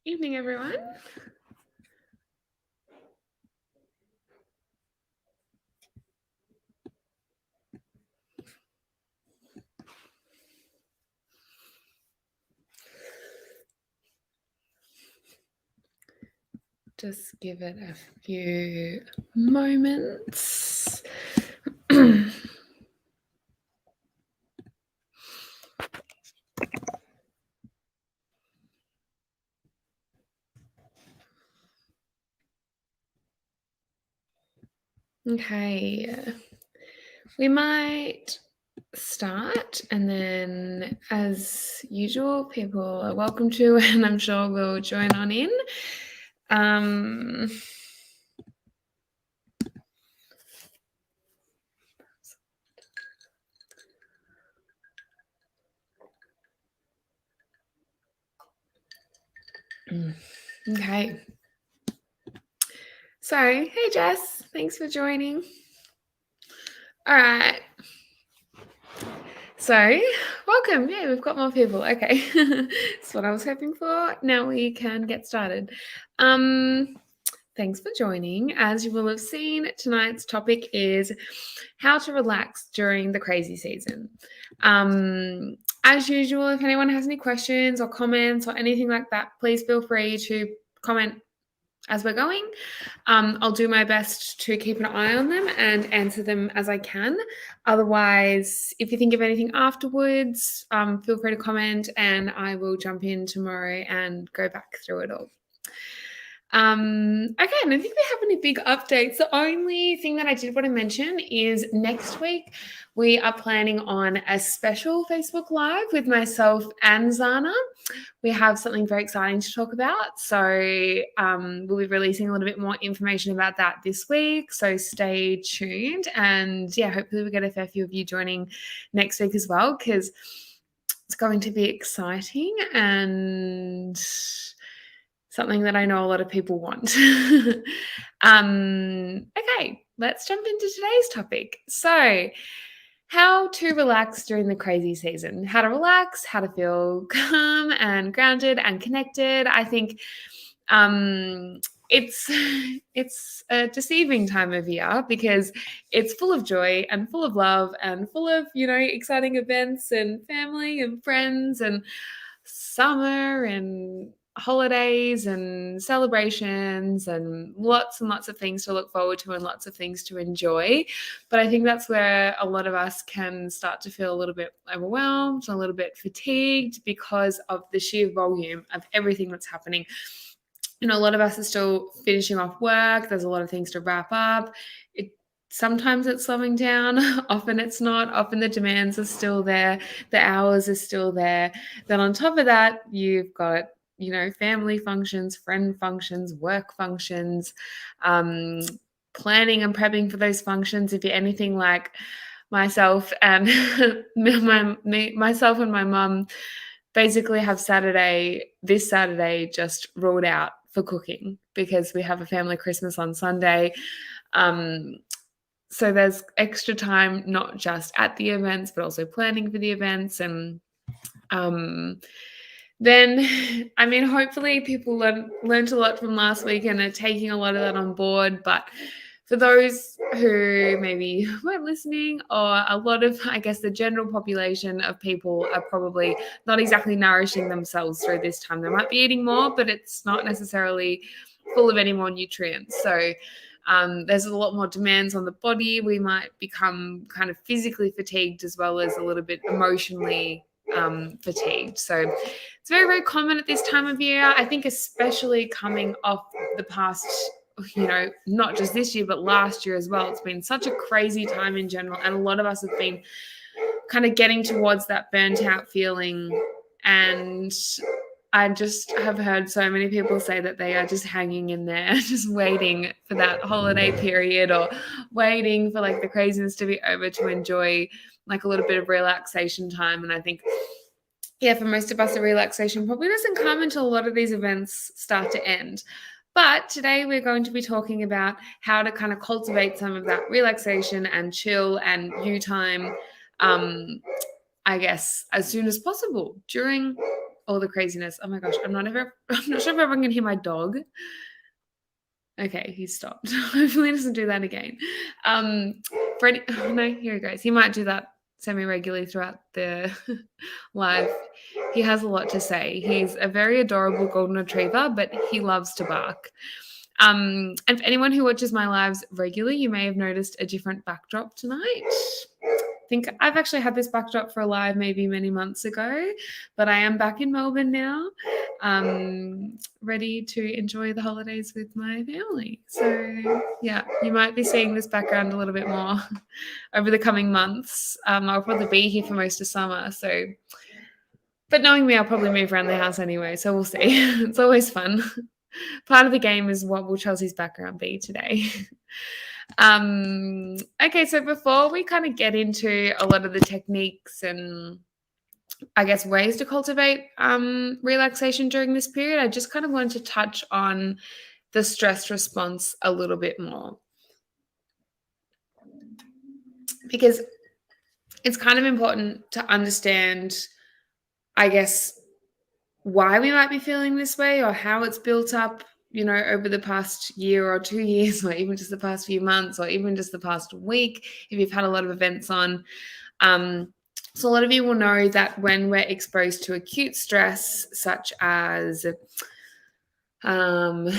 Evening, everyone. Just give it a few moments. Okay, we might start, and then as usual, people are welcome to, and I'm sure will join on in. Okay. So, hey Jess, thanks for joining. All right. So, welcome. Yeah, we've got more people. Okay. That's what I was hoping for. Now we can get started. Thanks for joining. As you will have seen, tonight's topic is how to relax during the crazy season. As usual, if anyone has any questions or comments or anything like that, please feel free to comment as we're going. I'll do my best to keep an eye on them and answer them as I can. Otherwise, if you think of anything afterwards, feel free to comment and I will jump in tomorrow and go back through it all. Okay, and I think we have any big updates. The only thing that I did want to mention is next week we are planning on a special Facebook Live with myself and Zana. We have something very exciting to talk about. So we'll be releasing a little bit more information about that this week. So stay tuned. And yeah, hopefully we get a fair few of you joining next week as well, because it's going to be exciting and something that I know a lot of people want. Okay, let's jump into today's topic. So, how to relax during the crazy season. How to relax, how to feel calm and grounded and connected. I think it's a deceiving time of year because it's full of joy and full of love and full of, exciting events and family and friends and summer and holidays and celebrations and lots of things to look forward to and lots of things to enjoy. But I think that's where a lot of us can start to feel a little bit overwhelmed, a little bit fatigued because of the sheer volume of everything that's happening. A lot of us are still finishing off work. There's a lot of things to wrap up. Sometimes it's slowing down. Often it's not. Often the demands are still there. The hours are still there. Then on top of that, you've got, family functions, friend functions, work functions, planning and prepping for those functions. If you're anything like myself and myself and my mum basically have this Saturday just ruled out for cooking because we have a family Christmas on Sunday. So there's extra time, not just at the events, but also planning for the events. And then, hopefully people learned a lot from last week and are taking a lot of that on board. But for those who maybe weren't listening, or a lot of, I guess, the general population of people are probably not exactly nourishing themselves through this time. They might be eating more, but it's not necessarily full of any more nutrients. So there's a lot more demands on the body. We might become kind of physically fatigued as well as a little bit emotionally fatigued. So it's very, very common at this time of year. I think especially coming off the past, not just this year, but last year as well. It's been such a crazy time in general. And a lot of us have been kind of getting towards that burnt out feeling. And I just have heard so many people say that they are just hanging in there, just waiting for that holiday period or waiting for like the craziness to be over to enjoy like a little bit of relaxation time. And I think, yeah, for most of us, the relaxation probably doesn't come until a lot of these events start to end. But today we're going to be talking about how to kind of cultivate some of that relaxation and chill and you time, I guess, as soon as possible during all the craziness. Oh my gosh, I'm not sure if everyone can hear my dog. Okay, he stopped. Hopefully he doesn't do that again. Freddie, oh no, here he goes. He might do that semi-regularly throughout the live. He has a lot to say. He's a very adorable golden retriever, but he loves to bark. And for anyone who watches my lives regularly, you may have noticed a different backdrop tonight. I think I've actually had this backdrop for a live maybe many months ago, but I am back in Melbourne now, ready to enjoy the holidays with my family. So yeah, you might be seeing this background a little bit more over the coming months. I'll probably be here for most of summer, so but knowing me, I'll probably move around the house anyway, so we'll see. It's always fun. Part of the game is what will Chelsea's background be today. Okay, so before we kind of get into a lot of the techniques and I guess ways to cultivate relaxation during this period, I just kind of wanted to touch on the stress response a little bit more, because it's kind of important to understand, I guess, why we might be feeling this way or how it's built up, over the past year or 2 years, or even just the past few months, or even just the past week, if you've had a lot of events on. So a lot of you will know that when we're exposed to acute stress, such as, I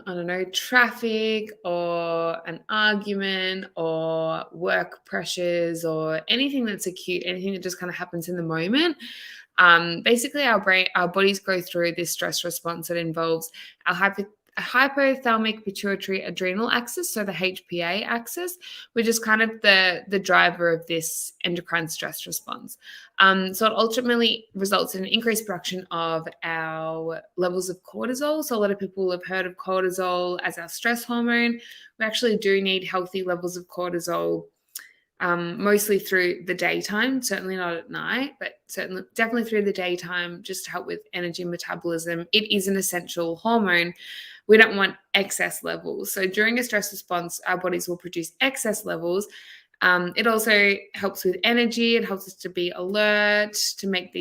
don't know, traffic or an argument or work pressures or anything that's acute, anything that just kind of happens in the moment, basically our bodies go through this stress response that involves our hypothalamic pituitary adrenal axis, so the HPA axis, which is kind of the driver of this endocrine stress response. So it ultimately results in an increased production of our levels of cortisol. So a lot of people have heard of cortisol as our stress hormone. We actually do need healthy levels of cortisol, mostly through the daytime, certainly not at night, but definitely through the daytime, just to help with energy metabolism. It is an essential hormone. We don't want excess levels. So during a stress response, our bodies will produce excess levels. It also helps with energy. It helps us to be alert, to make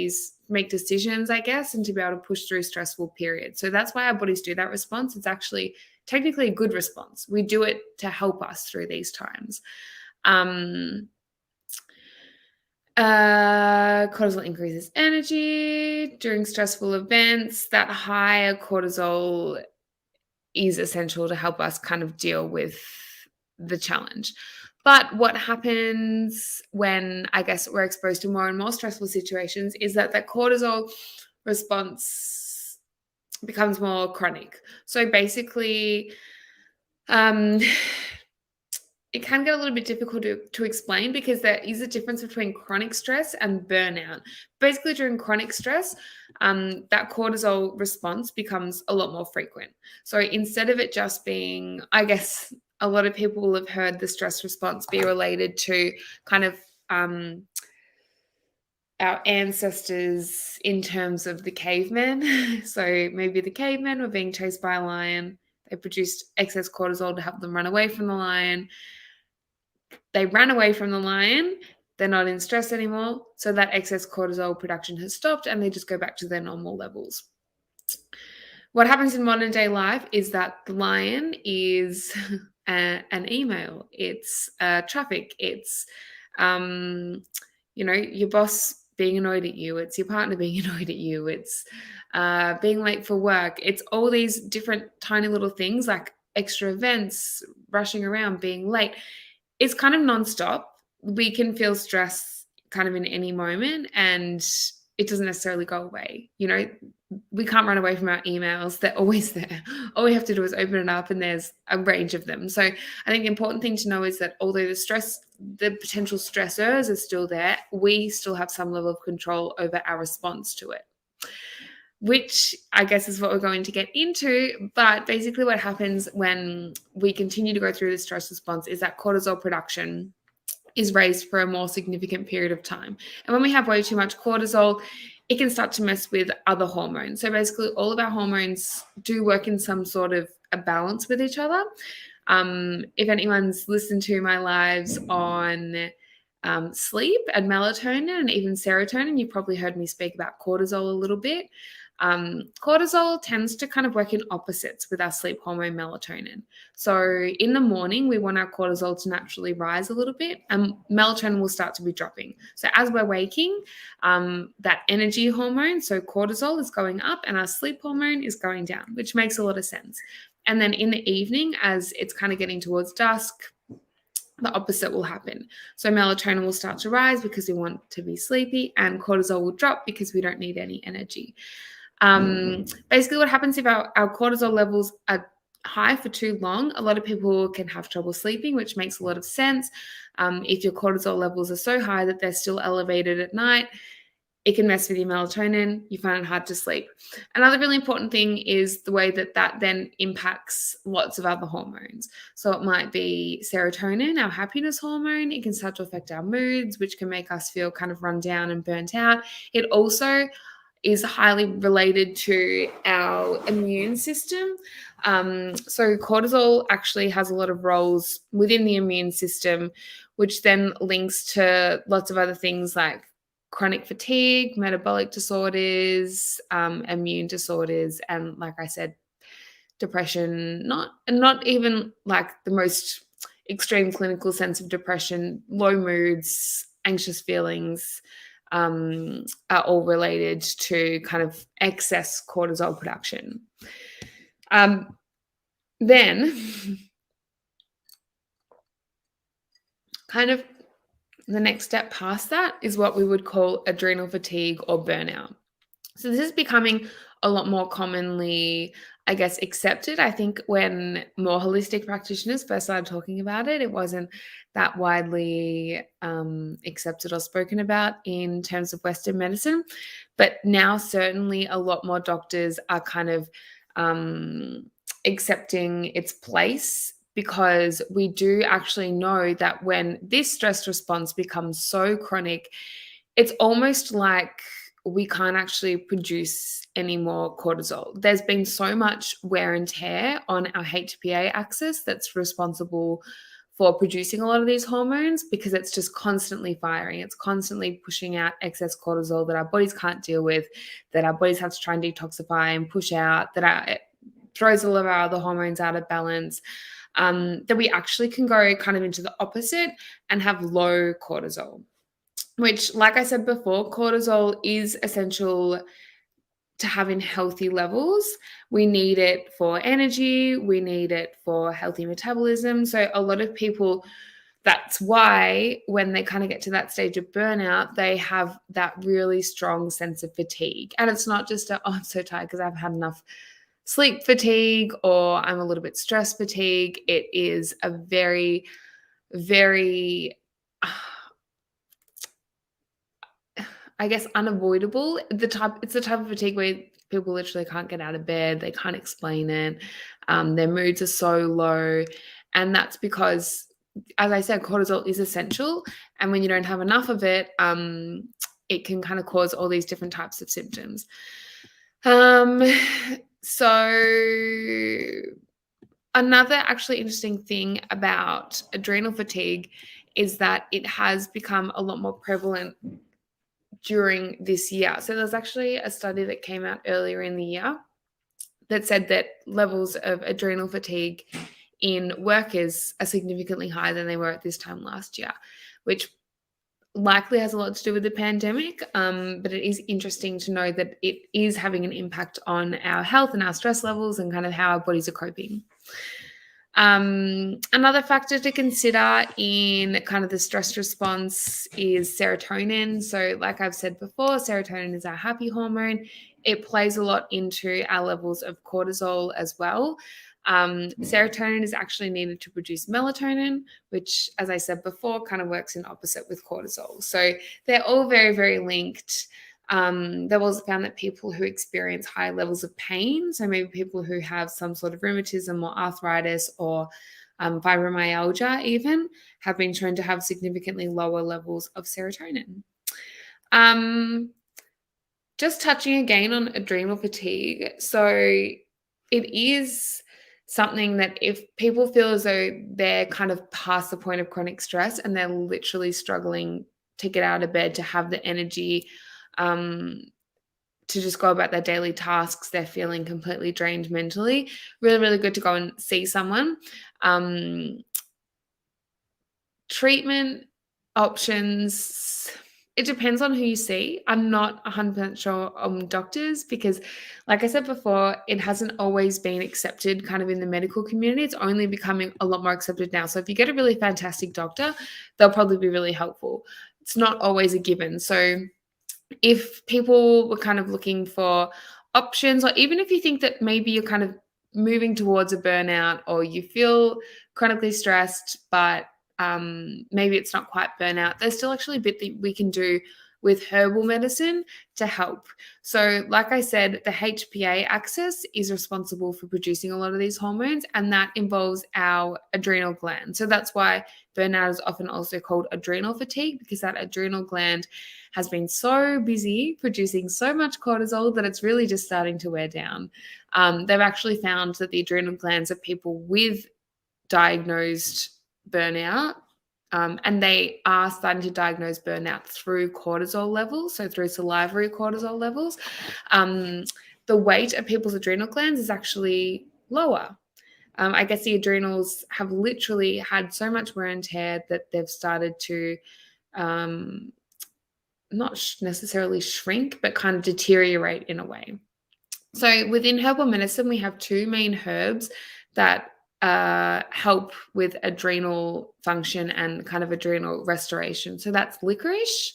decisions, I guess, and to be able to push through stressful periods. So that's why our bodies do that response. It's actually technically a good response. We do it to help us through these times. Cortisol increases energy during stressful events. That higher cortisol is essential to help us kind of deal with the challenge. But what happens when, I guess, we're exposed to more and more stressful situations is that cortisol response becomes more chronic. So basically, it can get a little bit difficult to explain, because there is a difference between chronic stress and burnout. Basically, during chronic stress, that cortisol response becomes a lot more frequent. So instead of it just being, I guess, a lot of people will have heard the stress response be related to kind of our ancestors in terms of the cavemen. So maybe the cavemen were being chased by a lion. They produced excess cortisol to help them run away from the lion. They ran away from the lion. They're not in stress anymore. So that excess cortisol production has stopped and they just go back to their normal levels. What happens in modern day life is that the lion is an email. It's traffic. It's, your boss being annoyed at you. It's your partner being annoyed at you. It's being late for work. It's all these different tiny little things like extra events, rushing around, being late. It's kind of nonstop. We can feel stress kind of in any moment, and it doesn't necessarily go away. We can't run away from our emails. They're always there. All we have to do is open it up and there's a range of them. So I think the important thing to know is that although the potential stressors are still there, we still have some level of control over our response to it, which I guess is what we're going to get into. But basically what happens when we continue to go through the stress response is that cortisol production is raised for a more significant period of time. And when we have way too much cortisol, it can start to mess with other hormones. So basically all of our hormones do work in some sort of a balance with each other. If anyone's listened to my lives on sleep and melatonin and even serotonin. You've probably heard me speak about cortisol a little bit. Cortisol tends to kind of work in opposites with our sleep hormone melatonin. So in the morning, we want our cortisol to naturally rise a little bit, and melatonin will start to be dropping. So as we're waking, that energy hormone, so cortisol, is going up, and our sleep hormone is going down, which makes a lot of sense. And then in the evening, as it's kind of getting towards dusk, the opposite will happen. So melatonin will start to rise because we want to be sleepy, and cortisol will drop because we don't need any energy. Basically, what happens if our cortisol levels are high for too long, a lot of people can have trouble sleeping, which makes a lot of sense. If your cortisol levels are so high that they're still elevated at night, it can mess with your melatonin. You find it hard to sleep. Another really important thing is the way that that then impacts lots of other hormones. So it might be serotonin, our happiness hormone. It can start to affect our moods, which can make us feel kind of run down and burnt out. It also is highly related to our immune system. So cortisol actually has a lot of roles within the immune system, which then links to lots of other things like chronic fatigue, metabolic disorders, immune disorders, and like I said, depression. Not even like the most extreme clinical sense of depression. Low moods, anxious feelings, are all related to kind of excess cortisol production. Then, kind of the next step past that is what we would call adrenal fatigue or burnout. So this is becoming a lot more commonly, I guess, accepted. I think when more holistic practitioners first started talking about it, it wasn't that widely accepted or spoken about in terms of Western medicine. But now certainly a lot more doctors are kind of accepting its place, because we do actually know that when this stress response becomes so chronic, it's almost like we can't actually produce any more cortisol. There's been so much wear and tear on our HPA axis that's responsible for producing a lot of these hormones, because it's just constantly firing. It's constantly pushing out excess cortisol that our bodies can't deal with, that our bodies have to try and detoxify and push out, it throws all of our other hormones out of balance. That we actually can go kind of into the opposite and have low cortisol, which, like I said before, cortisol is essential to have in healthy levels. We need it for energy, we need it for healthy metabolism. So a lot of people, that's why when they kind of get to that stage of burnout, they have that really strong sense of fatigue. And it's not just I'm so tired because I've had enough sleep fatigue, or I'm a little bit stress fatigue. It is a very, very I guess unavoidable. It's the type of fatigue where people literally can't get out of bed, they can't explain it. Their moods are so low, and that's because, as I said, cortisol is essential, and when you don't have enough of it, it can kind of cause all these different types of symptoms. So another actually interesting thing about adrenal fatigue is that it has become a lot more prevalent during this year. So there's actually a study that came out earlier in the year that said that levels of adrenal fatigue in workers are significantly higher than they were at this time last year, which likely has a lot to do with the pandemic. But it is interesting to know that it is having an impact on our health and our stress levels and kind of how our bodies are coping. Another factor to consider in kind of the stress response is serotonin. So like I've said before, serotonin is our happy hormone. It plays a lot into our levels of cortisol as well. Serotonin is actually needed to produce melatonin, which, as I said before, kind of works in opposite with cortisol. So they're all very, very linked. They've also found that people who experience high levels of pain, so maybe people who have some sort of rheumatism or arthritis or fibromyalgia even, have been shown to have significantly lower levels of serotonin. Just touching again on adrenal fatigue. So it is something that if people feel as though they're kind of past the point of chronic stress and they're literally struggling to get out of bed, to have the energy, um, to just go about their daily tasks, they're feeling completely drained mentally, really, really good to go and see someone. Um, Treatment options, it depends on who you see. I'm not 100% sure on doctors because, like I said before, it hasn't always been accepted kind of in the medical community. It's only becoming a lot more accepted now. So if you get a really fantastic doctor, they'll probably be really helpful. It's not always a given. So if people were kind of looking for options, or even if you think that maybe you're kind of moving towards a burnout or you feel chronically stressed, but maybe it's not quite burnout, there's still actually a bit that we can do with herbal medicine to help. So, like I said, the HPA axis is responsible for producing a lot of these hormones, and that involves our adrenal gland. So, that's why burnout is often also called adrenal fatigue, because that adrenal gland has been so busy producing so much cortisol that it's really just starting to wear down. They've actually found that the adrenal glands of people with diagnosed burnout, and they are starting to diagnose burnout through cortisol levels, so through salivary cortisol levels. The weight of people's adrenal glands is actually lower. I guess the adrenals have literally had so much wear and tear that they've started to um, not necessarily shrink, but kind of deteriorate in a way. So within herbal medicine, we have two main herbs that help with adrenal function and kind of adrenal restoration. So that's licorice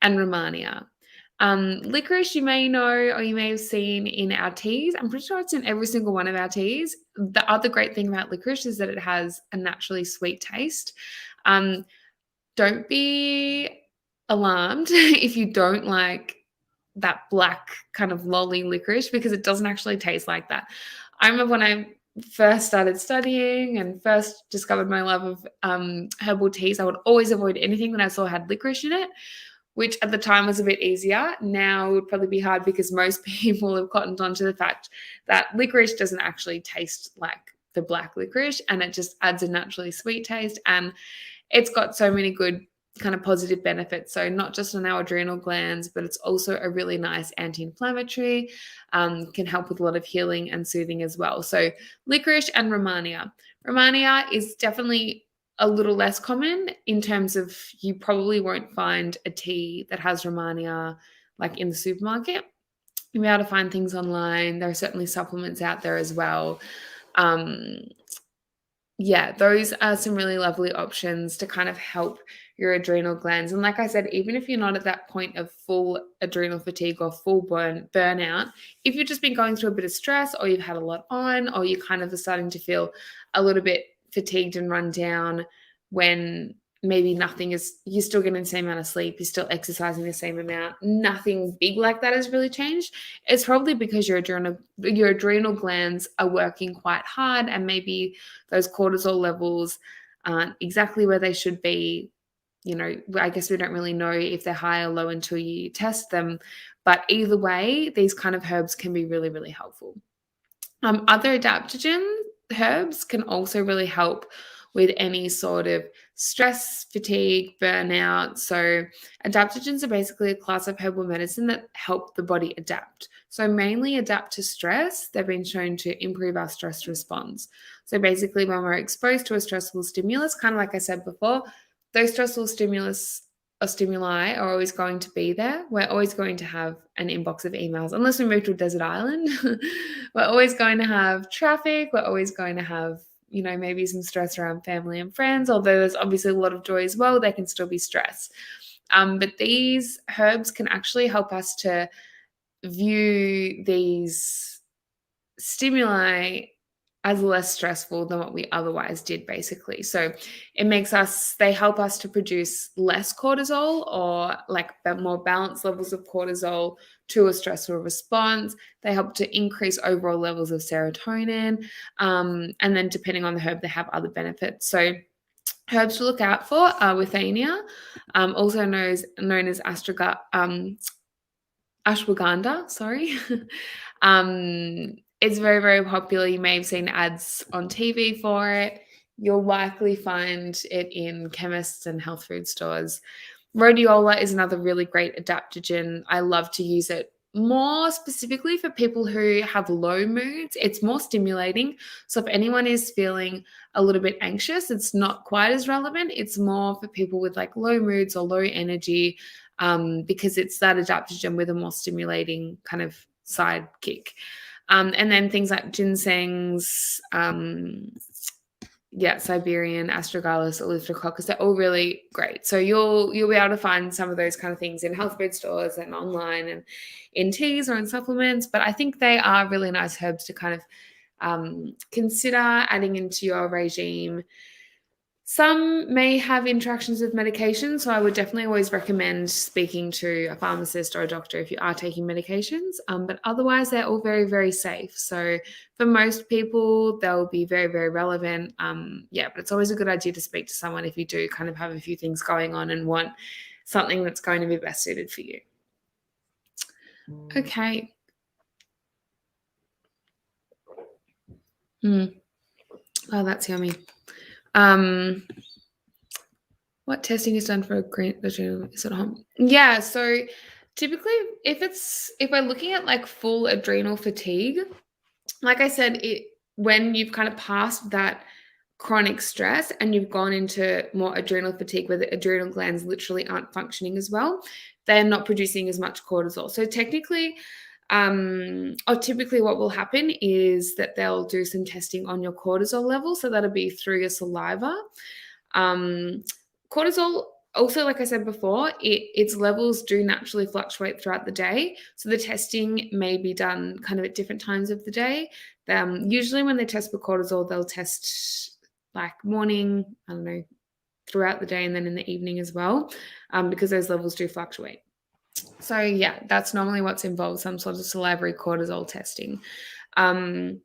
and Romania. Licorice, you may know or you may have seen in our teas. I'm pretty sure it's in every single one of our teas. The other great thing about licorice is that it has a naturally sweet taste. Um, don't be alarmed if you don't like that black kind of lolly licorice, because it doesn't actually taste like that. I remember when I first started studying and first discovered my love of herbal teas, I would always avoid anything that I saw had licorice in it, which at the time was a bit easier. Now it would probably be hard because most people have cottoned on to the fact that licorice doesn't actually taste like the black licorice, and it just adds a naturally sweet taste. And it's got so many good kind of positive benefits. So not just on our adrenal glands, but it's also a really nice anti-inflammatory, can help with a lot of healing and soothing as well. So licorice and Romania. Romania is definitely a little less common in terms of, you probably won't find a tea that has Romania like in the supermarket. You'll be able to find things online. There are certainly supplements out there as well. Um, yeah, those are some really lovely options to kind of help your adrenal glands. And like I said, even if you're not at that point of full adrenal fatigue or full burnout, if you've just been going through a bit of stress, or you've had a lot on, or you kind of are starting to feel a little bit fatigued and run down, when maybe nothing is, you're still getting the same amount of sleep, you're still exercising the same amount, nothing big like that has really changed, it's probably because your adrenal glands are working quite hard, and maybe those cortisol levels aren't exactly where they should be. You know, I guess we don't really know if they're high or low until you test them. But either way, these kind of herbs can be really, really helpful. Other adaptogen herbs can also really help with any sort of stress, fatigue, burnout. So, adaptogens are basically a class of herbal medicine that help the body adapt. So, mainly adapt to stress. They've been shown to improve our stress response. So, basically, when we're exposed to a stressful stimulus, kind of like I said before, those stressful stimuli are always going to be there. We're always going to have an inbox of emails, unless we move to a desert island. We're always going to have traffic. We're always going to have, maybe some stress around family and friends, although there's obviously a lot of joy as well. There can still be stress. But these herbs can actually help us to view these stimuli as less stressful than what we otherwise did, basically. So they help us to produce less cortisol, or like more balanced levels of cortisol to a stressful response. They help to increase overall levels of serotonin. And then depending on the herb, they have other benefits. So herbs to look out for are withania, also known as ashwagandha, sorry. It's very, very popular. You may have seen ads on TV for it. You'll likely find it in chemists and health food stores. Rhodiola is another really great adaptogen. I love to use it more specifically for people who have low moods. It's more stimulating. So if anyone is feeling a little bit anxious, it's not quite as relevant. It's more for people with like low moods or low energy, because it's that adaptogen with a more stimulating kind of sidekick. And then things like ginsengs, Siberian, astragalus, elliptococcus, they're all really great. So you'll be able to find some of those kind of things in health food stores and online and in teas or in supplements. But I think they are really nice herbs to kind of consider adding into your regime. Some may have interactions with medication, so I would definitely always recommend speaking to a pharmacist or a doctor if you are taking medications. But otherwise, they're all very, very safe. So for most people, they'll be very, very relevant. But it's always a good idea to speak to someone if you do kind of have a few things going on and want something that's going to be best suited for you. Okay. Oh, that's yummy. What testing is done for a green adrenal? Is it home? Yeah, so typically if we're looking at like full adrenal fatigue, like I said, when you've kind of passed that chronic stress and you've gone into more adrenal fatigue where the adrenal glands literally aren't functioning as well, they're not producing as much cortisol. So technically, or typically what will happen is that they'll do some testing on your cortisol level. So that'll be through your saliva. Cortisol, also, like I said before, its levels do naturally fluctuate throughout the day. So the testing may be done kind of at different times of the day. Usually when they test for cortisol, they'll test like morning, I don't know, throughout the day and then in the evening as well, because those levels do fluctuate. So yeah, that's normally what's involved, some sort of salivary cortisol testing. The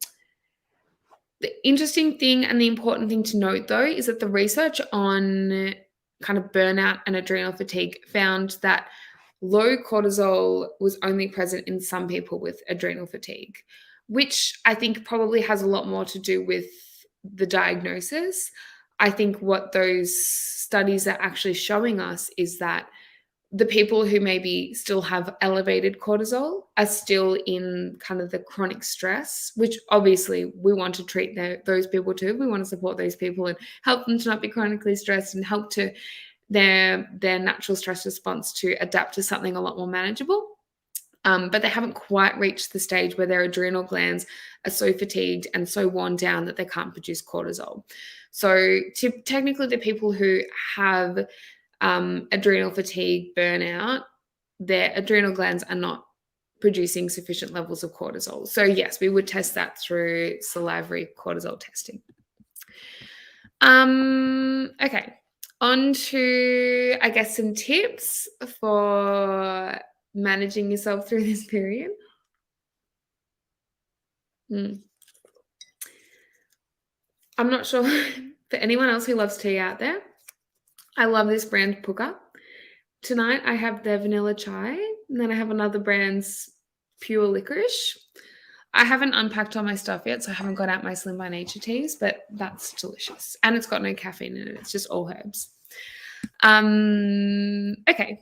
interesting thing and the important thing to note, though, is that the research on kind of burnout and adrenal fatigue found that low cortisol was only present in some people with adrenal fatigue, which I think probably has a lot more to do with the diagnosis. I think what those studies are actually showing us is that the people who maybe still have elevated cortisol are still in kind of the chronic stress, which obviously we want to treat those people too. We want to support those people and help them to not be chronically stressed and help to their natural stress response to adapt to something a lot more manageable. But they haven't quite reached the stage where their adrenal glands are so fatigued and so worn down that they can't produce cortisol. So technically the people who have adrenal fatigue, burnout, their adrenal glands are not producing sufficient levels of cortisol. So yes, we would test that through salivary cortisol testing. Okay, on to, I guess, some tips for managing yourself through this period. I'm not sure for anyone else who loves tea out there. I love this brand Puka. Tonight I have their vanilla chai, and then I have another brand's pure licorice. I haven't unpacked all my stuff yet, so I haven't got out my Slim by Nature teas, but that's delicious. And it's got no caffeine in it. It's just all herbs. Okay.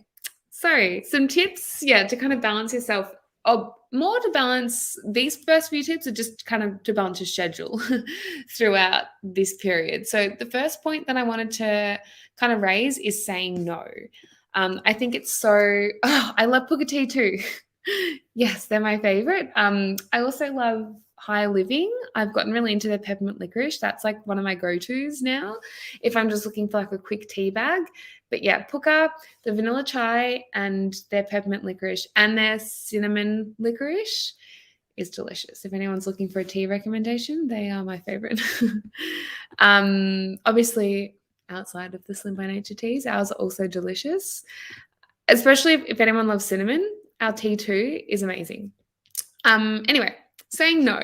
So some tips, to kind of balance yourself. More to balance, these first few tips are just kind of to balance your schedule throughout this period. So the first point that I wanted to kind of raise is saying no. I think it's so, I love Puka tea too. Yes, they're my favorite. I also love High Living. I've gotten really into their peppermint licorice. That's like one of my go-tos now if I'm just looking for like a quick tea bag. But yeah, Puka, the vanilla chai and their peppermint licorice and their cinnamon licorice is delicious. If anyone's looking for a tea recommendation, they are my favorite. Obviously, outside of the Slim by Nature teas, ours are also delicious, especially if anyone loves cinnamon. Our tea too is amazing. Anyway, saying no.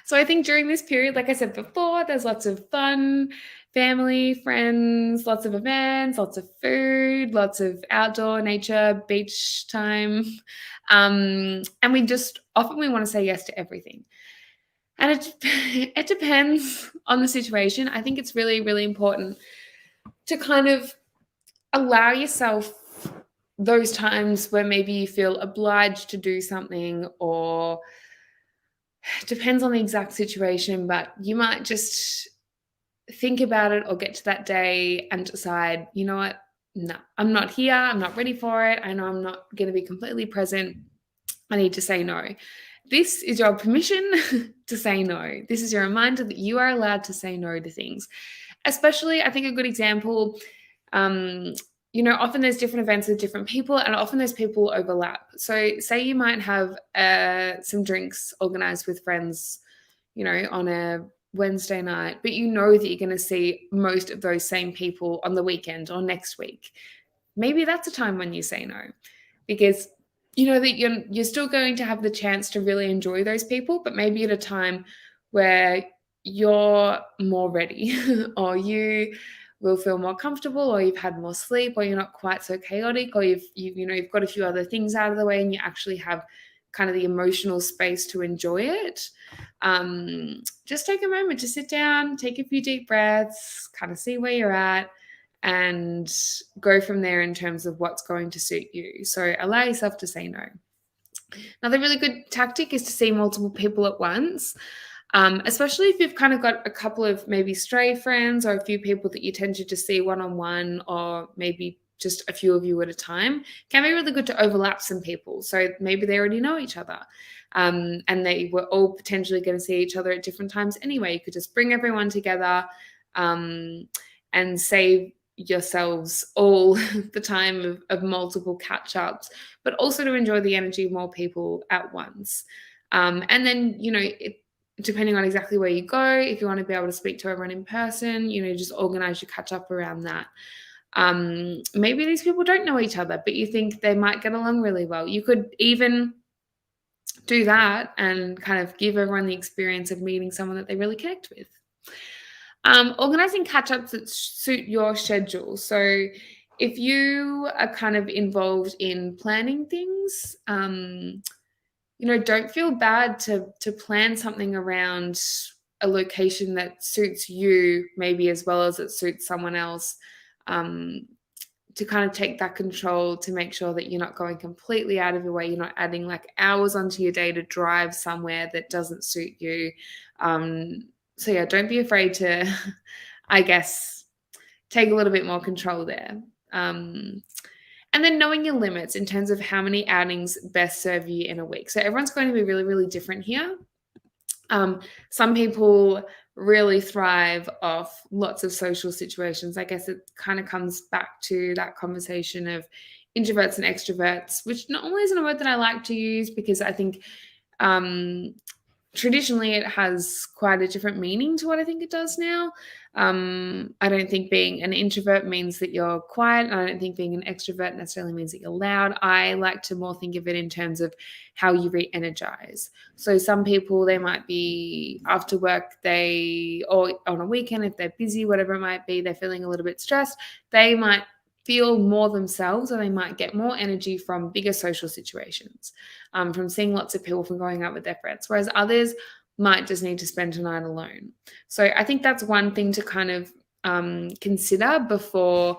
So I think during this period, like I said before, there's lots of fun, family, friends, lots of events, lots of food, lots of outdoor nature, beach time. And we want to say yes to everything. And it depends on the situation. I think it's really, really important to kind of allow yourself those times where maybe you feel obliged to do something, or it depends on the exact situation, but you might just think about it or get to that day and decide, you know what? No, I'm not here. I'm not ready for it. I know I'm not going to be completely present. I need to say no. This is your permission to say no. This is your reminder that you are allowed to say no to things. Especially, I think a good example, um, often there's different events with different people, and often those people overlap. So, say you might have some drinks organized with friends, on a Wednesday night, but you know that you're going to see most of those same people on the weekend or next week. Maybe that's a time when you say no, because you know that you're still going to have the chance to really enjoy those people, but maybe at a time where you're more ready or you will feel more comfortable, or you've had more sleep, or you're not quite so chaotic, or you've got a few other things out of the way and you actually have kind of the emotional space to enjoy it. Just take a moment to sit down, take a few deep breaths, kind of see where you're at, and go from there in terms of what's going to suit you. So allow yourself to say no. Another really good tactic is to see multiple people at once, especially if you've kind of got a couple of maybe stray friends, or a few people that you tend to just see one-on-one, or maybe just a few of you at a time. It can be really good to overlap some people. So maybe they already know each other, and they were all potentially going to see each other at different times anyway. You could just bring everyone together, and save yourselves all the time of multiple catch-ups, but also to enjoy the energy of more people at once. And then, depending on exactly where you go, if you want to be able to speak to everyone in person, just organize your catch up around that. Maybe these people don't know each other, but you think they might get along really well. You could even do that and kind of give everyone the experience of meeting someone that they really connect with. Organizing catch-ups that suit your schedule. So if you are kind of involved in planning things, don't feel bad to plan something around a location that suits you, maybe as well as it suits someone else, to kind of take that control, to make sure that you're not going completely out of your way. You're not adding like hours onto your day to drive somewhere that doesn't suit you. So yeah, don't be afraid to, I guess, take a little bit more control there. And then knowing your limits in terms of how many outings best serve you in a week. So everyone's going to be really, really different here. Some people really thrive off lots of social situations. I guess it kind of comes back to that conversation of introverts and extroverts, which not only isn't a word that I like to use, because I think traditionally it has quite a different meaning to what I think it does now. I don't think being an introvert means that you're quiet. I don't think being an extrovert necessarily means that you're loud. I like to more think of it in terms of how you re-energize. So some people, they might be after work, or on a weekend, if they're busy, whatever it might be, they're feeling a little bit stressed, they might feel more themselves, or they might get more energy from bigger social situations, from seeing lots of people, from going out with their friends, whereas others might just need to spend a night alone. So I think that's one thing to kind of consider before,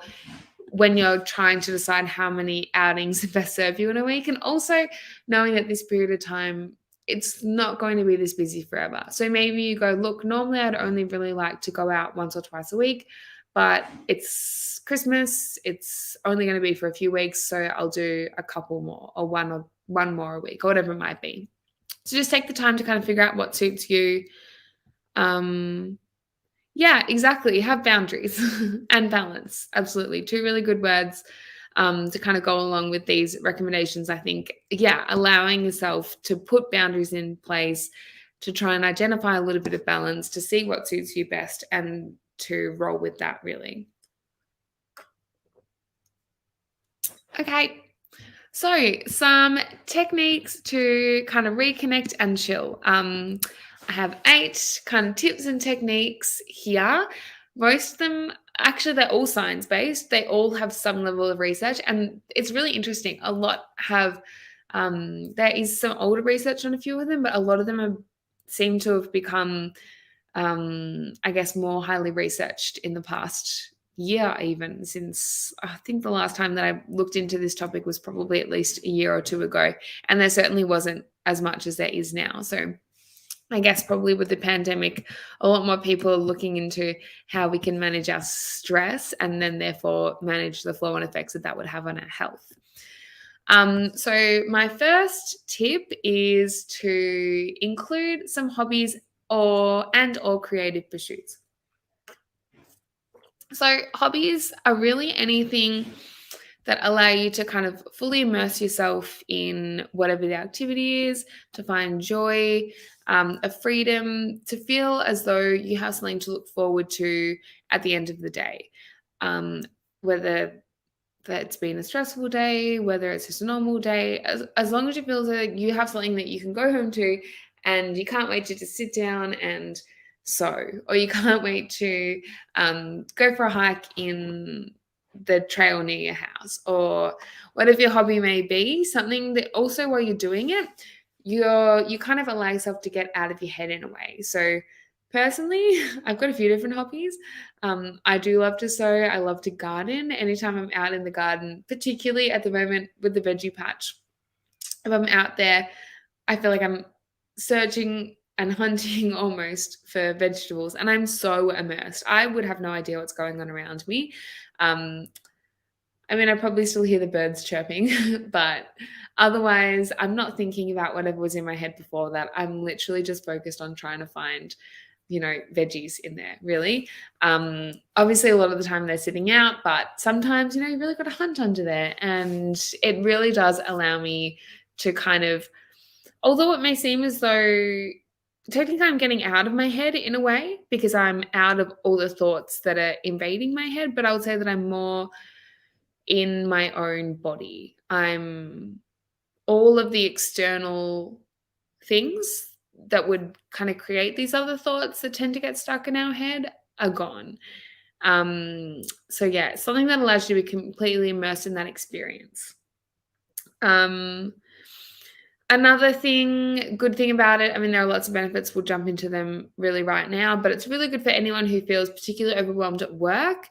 when you're trying to decide how many outings best serve you in a week, and also knowing that this period of time, it's not going to be this busy forever. So maybe you go, look, normally I'd only really like to go out once or twice a week, but it's Christmas, it's only going to be for a few weeks, so I'll do a couple more, or one more a week, or whatever it might be. So just take the time to kind of figure out what suits you. Yeah, exactly. Have boundaries and balance. Absolutely. Two really good words to kind of go along with these recommendations. I think, yeah, allowing yourself to put boundaries in place, to try and identify a little bit of balance, to see what suits you best, and to roll with that, really. Okay. So, some techniques to kind of reconnect and chill. I have 8 kind of tips and techniques here. Most of them, actually, they're all science based. They all have some level of research, and it's really interesting. A lot have, there is some older research on a few of them, but a lot of them are seem to have become, I guess, more highly researched in the past year, even since I think the last time that I looked into this topic was probably at least a year or two ago. And there certainly wasn't as much as there is now. So I guess probably with the pandemic, a lot more people are looking into how we can manage our stress and then therefore manage the flow and effects that that would have on our health. So my first tip is to include some hobbies or creative pursuits. So hobbies are really anything that allow you to kind of fully immerse yourself in whatever the activity is, to find joy, a freedom, to feel as though you have something to look forward to at the end of the day. Whether that's been a stressful day, whether it's just a normal day, as long as you feel that you have something that you can go home to and you can't wait to just sit down and sew, or you can't wait to go for a hike in the trail near your house, or whatever your hobby may be, something that also while you're doing it, you kind of allow yourself to get out of your head in a way. So personally, I've got a few different hobbies. I do love to sew. I love to garden. Anytime I'm out in the garden, particularly at the moment with the veggie patch, if I'm out there, I feel like I'm searching and hunting almost for vegetables, and I'm so immersed. I would have no idea what's going on around me. I mean, I probably still hear the birds chirping, but otherwise, I'm not thinking about whatever was in my head before that. I'm literally just focused on trying to find veggies in there, really. Obviously, a lot of the time they're sitting out, but sometimes, you really got to hunt under there. And it really does allow me to kind of, although it may seem as though technically I'm getting out of my head in a way because I'm out of all the thoughts that are invading my head, but I would say that I'm more in my own body. I'm all of the external things that would kind of create these other thoughts that tend to get stuck in our head are gone. So yeah, something that allows you to be completely immersed in that experience. Another good thing about it, I mean, there are lots of benefits. We'll jump into them really right now, but it's really good for anyone who feels particularly overwhelmed at work,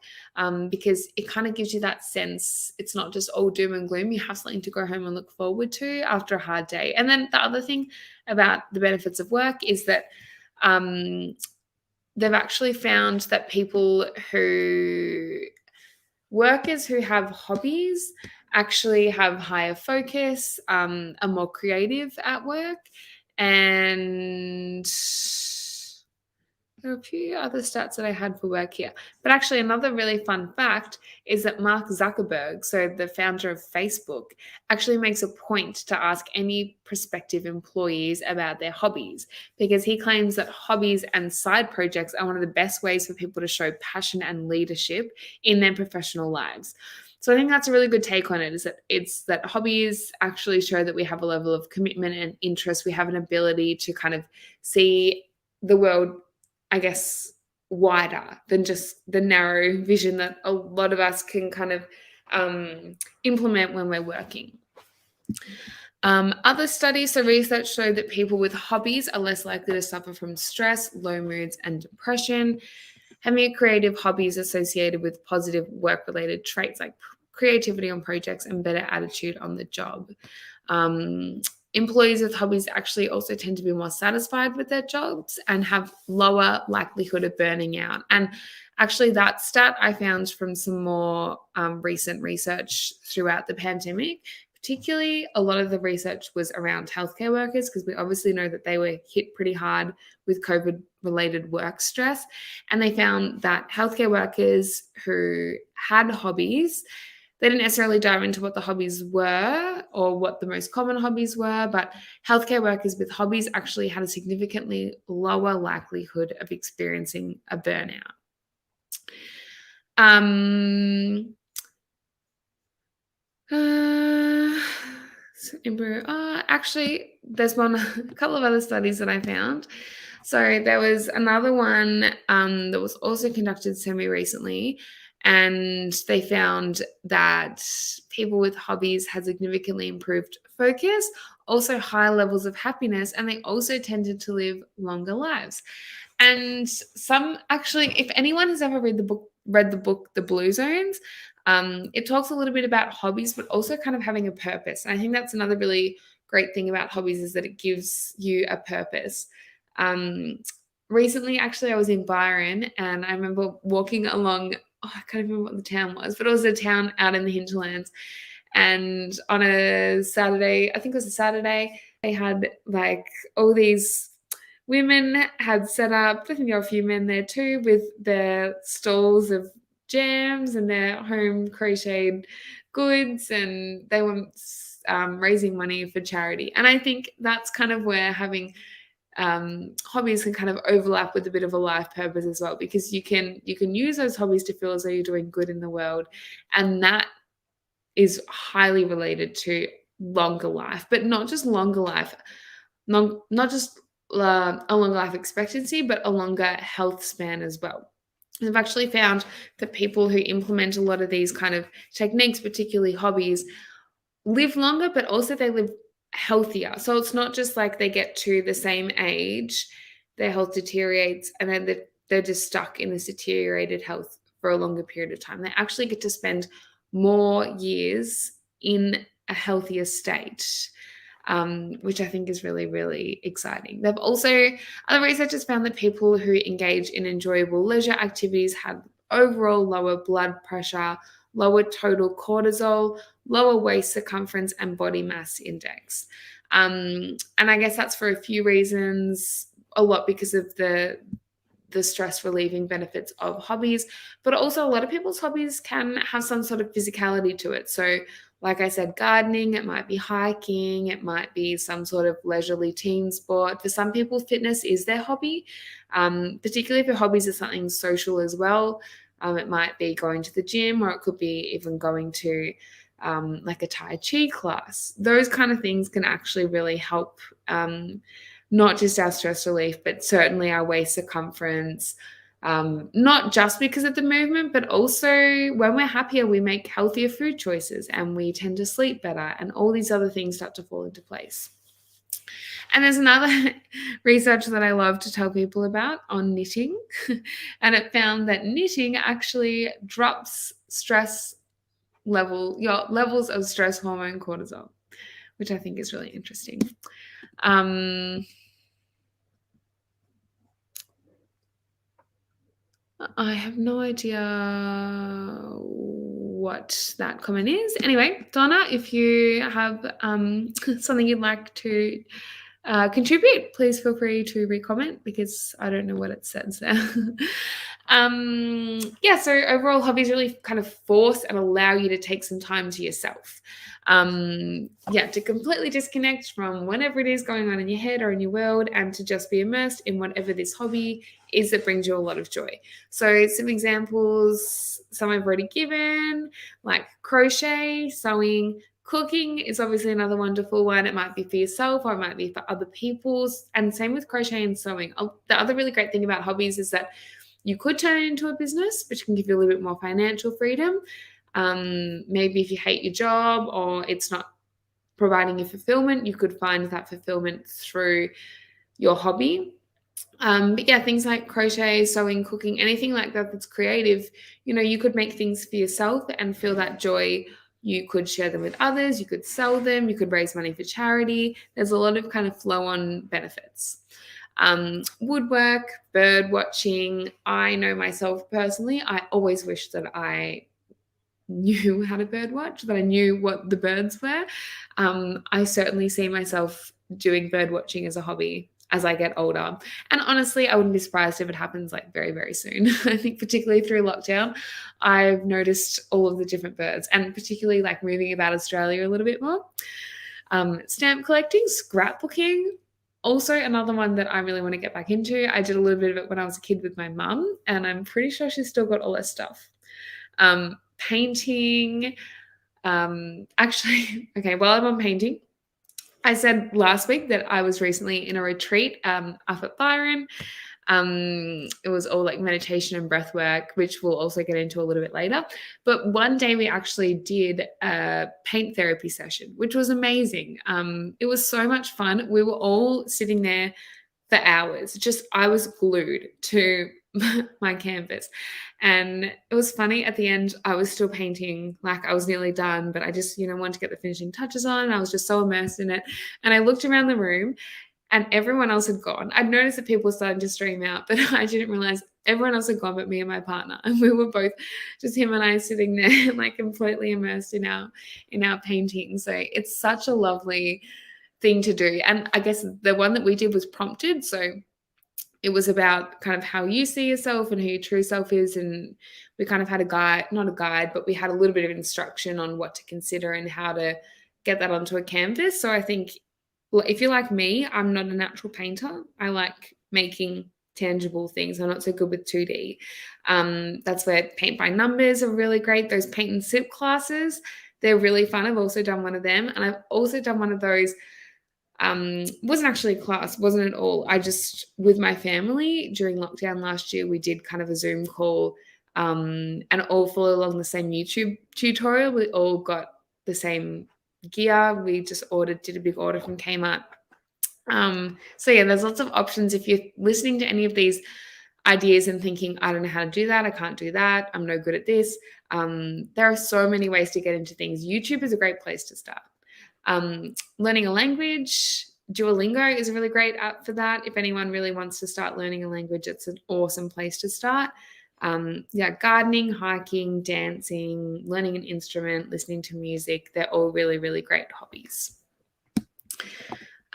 because it kind of gives you that sense. It's not just all doom and gloom. You have something to go home and look forward to after a hard day. And then the other thing about the benefits of work is that they've actually found that workers who have hobbies actually have higher focus, are more creative at work, and there are a few other stats that I had for work here. But actually, another really fun fact is that Mark Zuckerberg, so the founder of Facebook, actually makes a point to ask any prospective employees about their hobbies, because he claims that hobbies and side projects are one of the best ways for people to show passion and leadership in their professional lives. So I think that's a really good take on it, is that it's that hobbies actually show that we have a level of commitment and interest. We have an ability to kind of see the world, I guess, wider than just the narrow vision that a lot of us can kind of implement when we're working. Other studies, so research showed that people with hobbies are less likely to suffer from stress, low moods, and depression. Having a creative hobby is associated with positive work-related traits like creativity on projects and better attitude on the job. Employees with hobbies actually also tend to be more satisfied with their jobs and have lower likelihood of burning out. And actually, that stat I found from some more recent research throughout the pandemic. Particularly, a lot of the research was around healthcare workers, because we obviously know that they were hit pretty hard with COVID-related work stress. And they found that healthcare workers who had hobbies, they didn't necessarily dive into what the hobbies were or what the most common hobbies were, but healthcare workers with hobbies actually had a significantly lower likelihood of experiencing a burnout. Actually, there's a couple of other studies that I found. So there was another one that was also conducted semi-recently, And they found that people with hobbies had significantly improved focus, also high levels of happiness, and they also tended to live longer lives. And some actually, if anyone has ever read the book The Blue Zones, it talks a little bit about hobbies, but also kind of having a purpose. And I think that's another really great thing about hobbies is that it gives you a purpose. Um, Recently, actually, I was in Byron, and I remember walking along. Oh, I can't remember what the town was, but it was a town out in the hinterlands. And on a Saturday, I think it was a Saturday, they had like all these women had set up, I think there were a few men there too, with their stalls of jams and their home crocheted goods, and they were raising money for charity. And I think that's kind of where having hobbies can kind of overlap with a bit of a life purpose as well, because you can use those hobbies to feel as though you're doing good in the world, and that is highly related to longer life, but not just longer life, not just a longer life expectancy, but a longer health span as well. I've actually found that people who implement a lot of these kind of techniques, particularly hobbies, live longer, but also they live healthier. So it's not just like they get to the same age, their health deteriorates, and then they're just stuck in this deteriorated health for a longer period of time. They actually get to spend more years in a healthier state, which I think is really, really exciting. They've also, other researchers found that people who engage in enjoyable leisure activities had overall lower blood pressure, lower total cortisol, lower waist circumference, and body mass index. And I guess that's for a few reasons, a lot because of the stress relieving benefits of hobbies, but also a lot of people's hobbies can have some sort of physicality to it. So, like I said, gardening, it might be hiking, it might be some sort of leisurely team sport. For some people, fitness is their hobby, particularly if your hobbies are something social as well. It might be going to the gym, or it could be even going to like a Tai Chi class. Those kind of things can actually really help not just our stress relief, but certainly our waist circumference, not just because of the movement, but also when we're happier, we make healthier food choices and we tend to sleep better, and all these other things start to fall into place. And there's another research that I love to tell people about on knitting, and it found that knitting actually drops your levels of stress hormone cortisol, which I think is really interesting. I have no idea what that comment is. Anyway, Donna, if you have something you'd like to contribute, please feel free to re-comment, because I don't know what it says there. So overall, hobbies really kind of force and allow you to take some time to yourself. To completely disconnect from whatever it is going on in your head or in your world, and to just be immersed in whatever this hobby is that brings you a lot of joy. So some examples, some I've already given, like crochet, sewing. Cooking is obviously another wonderful one. It might be for yourself or it might be for other people's. And same with crochet and sewing. The other really great thing about hobbies is that you could turn it into a business, which can give you a little bit more financial freedom. Maybe if you hate your job or it's not providing you fulfillment, you could find that fulfillment through your hobby. Things like crochet, sewing, cooking, anything like that that's creative, you could make things for yourself and feel that joy. You could share them with others, you could sell them, you could raise money for charity. There's a lot of kind of flow-on benefits. Woodwork, bird watching. I know myself personally, I always wish that I knew how to bird watch, that I knew what the birds were. I certainly see myself doing bird watching as a hobby as I get older. And honestly, I wouldn't be surprised if it happens like very, very soon. I think particularly through lockdown, I've noticed all of the different birds, and particularly like moving about Australia a little bit more. Stamp collecting, scrapbooking, also another one that I really want to get back into. I did a little bit of it when I was a kid with my mum, and I'm pretty sure she's still got all her stuff. Painting. Okay, while I'm on painting, I said last week that I was recently in a retreat up at Byron, It was all like meditation and breath work, which we'll also get into a little bit later. But one day we actually did a paint therapy session, which was amazing. It was so much fun. We were all sitting there for hours. Just I was glued to my canvas. And it was funny at the end, I was still painting, like I was nearly done, but I just, wanted to get the finishing touches on. I was just so immersed in it. And I looked around the room and everyone else had gone. I'd noticed that people were starting to stream out, but I didn't realize everyone else had gone but me and my partner. And we were both, just him and I, sitting there like completely immersed in our painting. So it's such a lovely thing to do. And I guess the one that we did was prompted. So it was about kind of how you see yourself and who your true self is. And we kind of had a guide, not a guide, but we had a little bit of instruction on what to consider and how to get that onto a canvas. So I think, well, if you're like me, I'm not a natural painter. I like making tangible things. I'm not so good with 2D. That's where paint by numbers are really great. Those paint and sip classes, they're really fun. I've also done one of them. And I've also done one of those wasn't actually a class, wasn't at all. I just, with my family during lockdown last year, we did kind of a Zoom call and all follow along the same YouTube tutorial. We all got the same gear. We just did a big order from Kmart. So yeah, there's lots of options. If you're listening to any of these ideas and thinking, I don't know how to do that, I can't do that, I'm no good at this. There are so many ways to get into things. YouTube is a great place to start. Learning a language, Duolingo is a really great app for that. If anyone really wants to start learning a language, it's an awesome place to start. Gardening, hiking, dancing, learning an instrument, listening to music, they're all really, really great hobbies.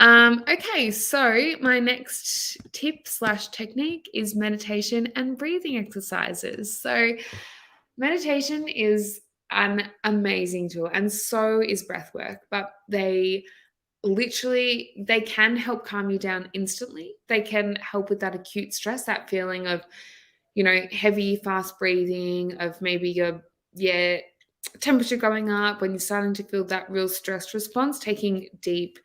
Okay, so my next tip/technique is meditation and breathing exercises. So meditation is an amazing tool, and so is breath work, but they can help calm you down instantly. They can help with that acute stress, that feeling of, heavy, fast breathing, of maybe your temperature going up, when you're starting to feel that real stress response. Taking deep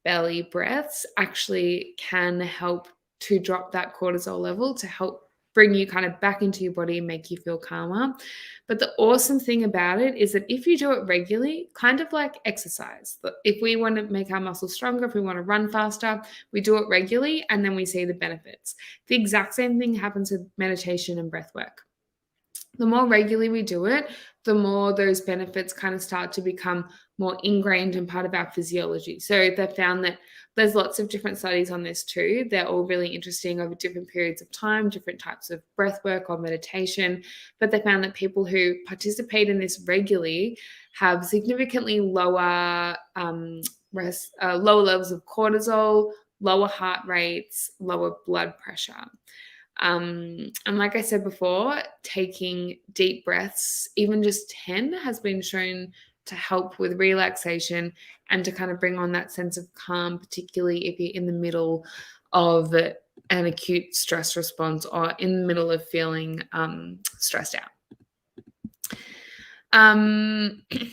belly breaths actually can help to drop that cortisol level, to help bring you kind of back into your body and make you feel calmer. But the awesome thing about it is that if you do it regularly, kind of like exercise, if we want to make our muscles stronger, if we want to run faster, we do it regularly and then we see the benefits. The exact same thing happens with meditation and breath work. The more regularly we do it, the more those benefits kind of start to become more ingrained and part of our physiology. So they found that there's lots of different studies on this too. They're all really interesting over different periods of time, different types of breath work or meditation. But they found that people who participate in this regularly have significantly lower levels of cortisol, lower heart rates, lower blood pressure. And like I said before, taking deep breaths, even just 10, has been shown to help with relaxation and to kind of bring on that sense of calm, particularly if you're in the middle of an acute stress response or in the middle of feeling stressed out.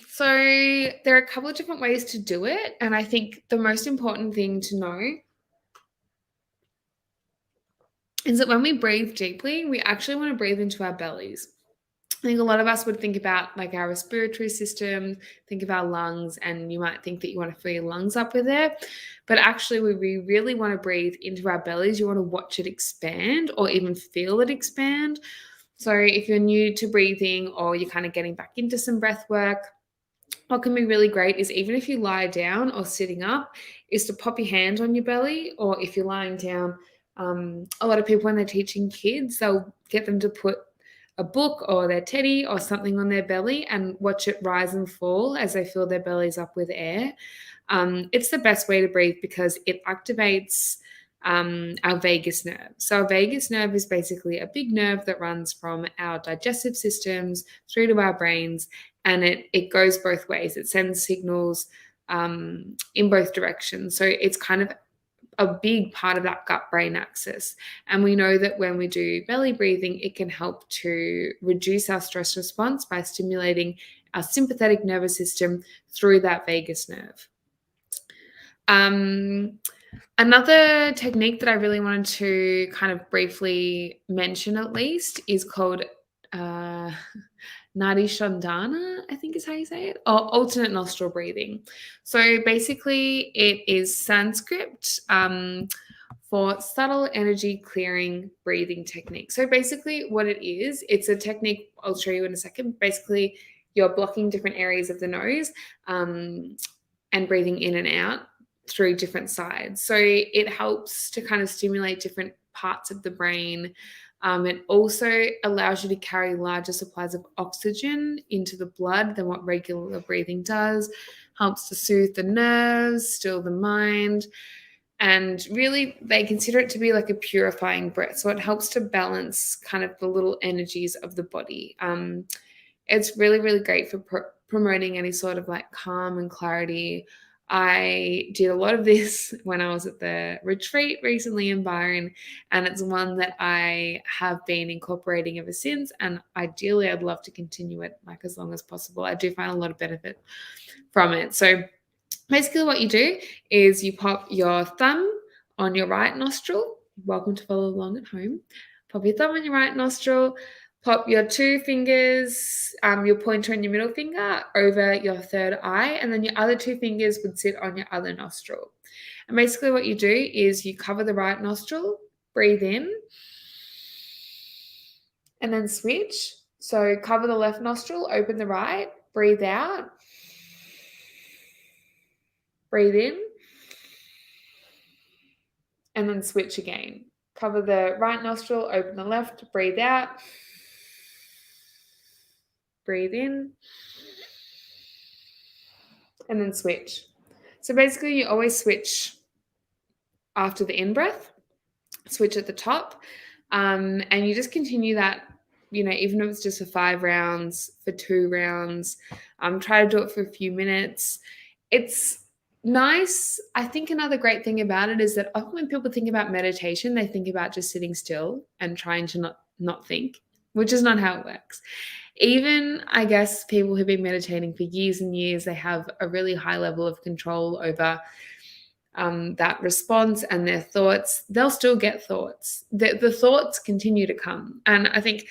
So there are a couple of different ways to do it. And I think the most important thing to know is that when we breathe deeply, we actually want to breathe into our bellies. I think a lot of us would think about like our respiratory system, think of our lungs, and you might think that you want to fill your lungs up with air. But actually, we really want to breathe into our bellies. You want to watch it expand or even feel it expand. So if you're new to breathing or you're kind of getting back into some breath work, what can be really great is, even if you lie down or sitting up, is to pop your hand on your belly. Or if you're lying down, a lot of people, when they're teaching kids, they'll get them to put a book or their teddy or something on their belly and watch it rise and fall as they fill their bellies up with air. It's the best way to breathe because it activates our vagus nerve. So our vagus nerve is basically a big nerve that runs from our digestive systems through to our brains, and it goes both ways. It sends signals in both directions. So it's kind of a big part of that gut-brain axis. And we know that when we do belly breathing, it can help to reduce our stress response by stimulating our sympathetic nervous system through that vagus nerve. Another technique that I really wanted to kind of briefly mention at least is called uh, Nadi Shandana, I think is how you say it, or alternate nostril breathing. So basically, it is Sanskrit for subtle energy clearing breathing technique. So basically, what it is, it's a technique I'll show you in a second. Basically, you're blocking different areas of the nose and breathing in and out through different sides. So it helps to kind of stimulate different parts of the brain. It also allows you to carry larger supplies of oxygen into the blood than what regular breathing does, helps to soothe the nerves, still the mind. And really, they consider it to be like a purifying breath. So it helps to balance kind of the little energies of the body. It's really, really great for promoting any sort of like calm and clarity. I did a lot of this when I was at the retreat recently in Byron, and it's one that I have been incorporating ever since. And ideally, I'd love to continue it like as long as possible. I do find a lot of benefit from it. So basically, what you do is you pop your thumb on your right nostril. Welcome to follow along at home. Pop your thumb on your right nostril. Pop your two fingers, your pointer and your middle finger, over your third eye, and then your other two fingers would sit on your other nostril. And basically, what you do is you cover the right nostril, breathe in, and then switch. So cover the left nostril, open the right, breathe out, breathe in, and then switch again. Cover the right nostril, open the left, breathe out, breathe in, and then switch. So basically, you always switch after the in breath, switch at the top, and you just continue that. Even if it's just for 5 rounds, for 2 rounds, try to do it for a few minutes. It's nice. I think another great thing about it is that often when people think about meditation, they think about just sitting still and trying to not think, which is not how it works. Even, I guess, people who've been meditating for years and years, they have a really high level of control over that response and their thoughts. They'll still get thoughts. The thoughts continue to come. And I think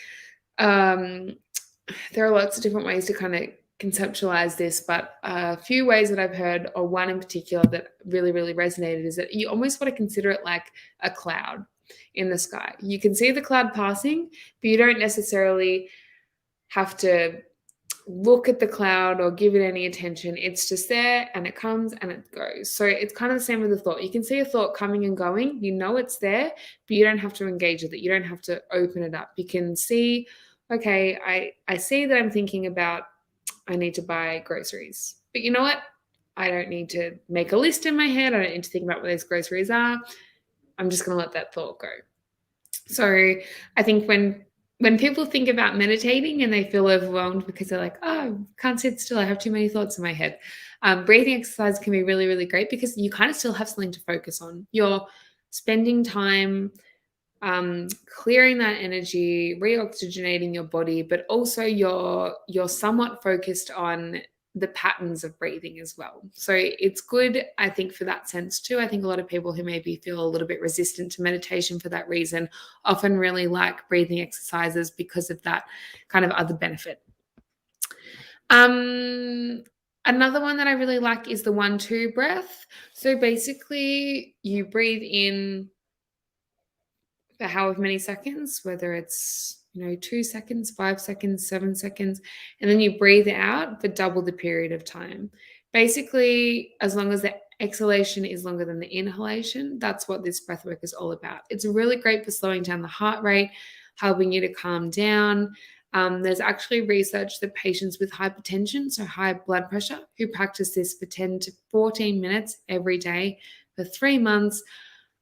there are lots of different ways to kind of conceptualize this, but a few ways that I've heard, or one in particular that really, really resonated, is that you almost want to consider it like a cloud in the sky. You can see the cloud passing, but you don't necessarily have to look at the cloud or give it any attention. It's just there, and it comes and it goes. So it's kind of the same with a thought. You can see a thought coming and going. You know it's there, but you don't have to engage with it. You don't have to open it up. You can see, okay, I see that I'm thinking about I need to buy groceries. But you know what? I don't need to make a list in my head. I don't need to think about what those groceries are. I'm just going to let that thought go. So I think when people think about meditating and they feel overwhelmed because they're like, oh, can't sit still, I have too many thoughts in my head. Breathing exercise can be really, really great because you kind of still have something to focus on. You're spending time clearing that energy, reoxygenating your body, but also you're somewhat focused on the patterns of breathing as well. So it's good, I think, for that sense too. I think a lot of people who maybe feel a little bit resistant to meditation for that reason often really like breathing exercises because of that kind of other benefit. Another one that I really like is the 1-2 breath. So basically you breathe in for however many seconds, whether it's 2 seconds, 5 seconds, 7 seconds, and then you breathe out for double the period of time. Basically, as long as the exhalation is longer than the inhalation, that's what this breath work is all about. It's really great for slowing down the heart rate, helping you to calm down. There's actually research that patients with hypertension, so high blood pressure, who practice this for 10 to 14 minutes every day for 3 months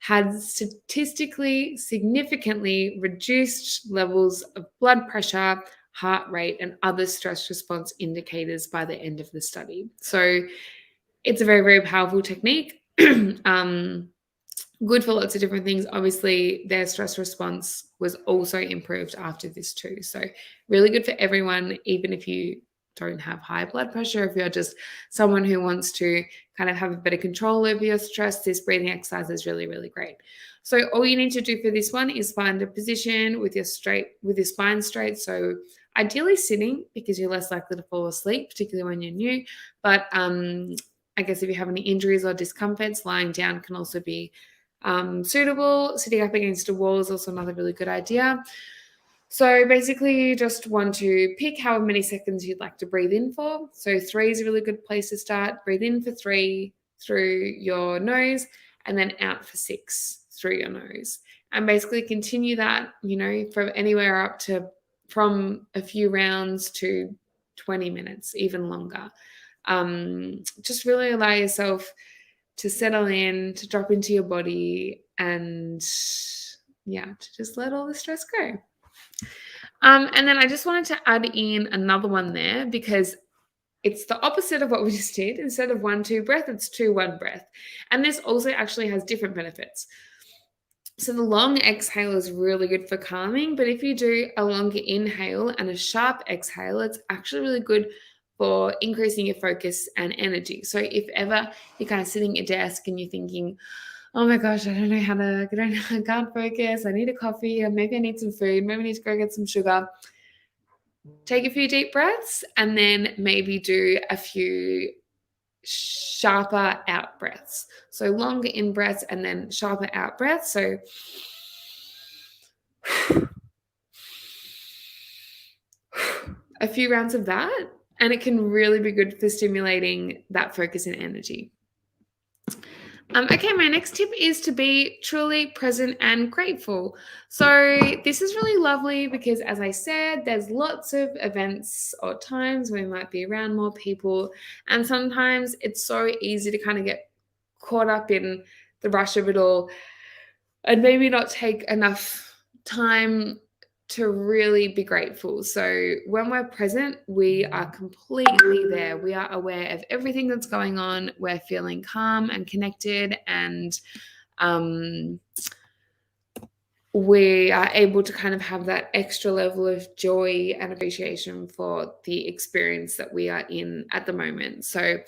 had statistically significantly reduced levels of blood pressure, heart rate, and other stress response indicators by the end of the study. So it's a very, very powerful technique. Good for lots of different things. Obviously, their stress response was also improved after this too. So really good for everyone, even if you don't have high blood pressure, if you're just someone who wants to kind of have a better control over your stress, this breathing exercise is really, really great. So all you need to do for this one is find a position with your spine straight. So ideally sitting, because you're less likely to fall asleep, particularly when you're new. But I guess if you have any injuries or discomforts, lying down can also be suitable. Sitting up against a wall is also another really good idea. So basically, you just want to pick however many seconds you'd like to breathe in for. So 3 is a really good place to start. Breathe in for 3 through your nose, and then out for 6 through your nose. And basically continue that, from anywhere up to from a few rounds to 20 minutes, even longer. Just really allow yourself to settle in, to drop into your body, and to just let all the stress go. And then I just wanted to add in another one there, because it's the opposite of what we just did. Instead of 1-2 breath, it's 2-1 breath. And this also actually has different benefits. So the long exhale is really good for calming, but if you do a longer inhale and a sharp exhale, it's actually really good for increasing your focus and energy. So if ever you're kind of sitting at your desk and you're thinking, oh my gosh, I don't know how to, I can't focus, I need a coffee, or maybe I need some food, maybe I need to go get some sugar. Take a few deep breaths and then maybe do a few sharper out breaths. So longer in breaths and then sharper out breaths. So a few rounds of that, and it can really be good for stimulating that focus and energy. Okay, my next tip is to be truly present and grateful. So this is really lovely because, as I said, there's lots of events or times when we might be around more people, and sometimes it's so easy to kind of get caught up in the rush of it all and maybe not take enough time to really be grateful. So when we're present, we are completely there. We are aware of everything that's going on. We're feeling calm and connected, and we are able to kind of have that extra level of joy and appreciation for the experience that we are in at the moment. So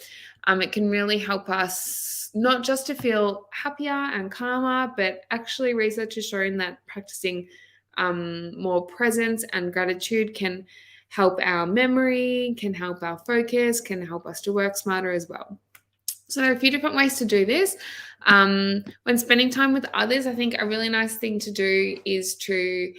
it can really help us not just to feel happier and calmer, but actually research has shown that practicing more presence and gratitude can help our memory, can help our focus, can help us to work smarter as well. So there are a few different ways to do this. When spending time with others, I think a really nice thing to do is to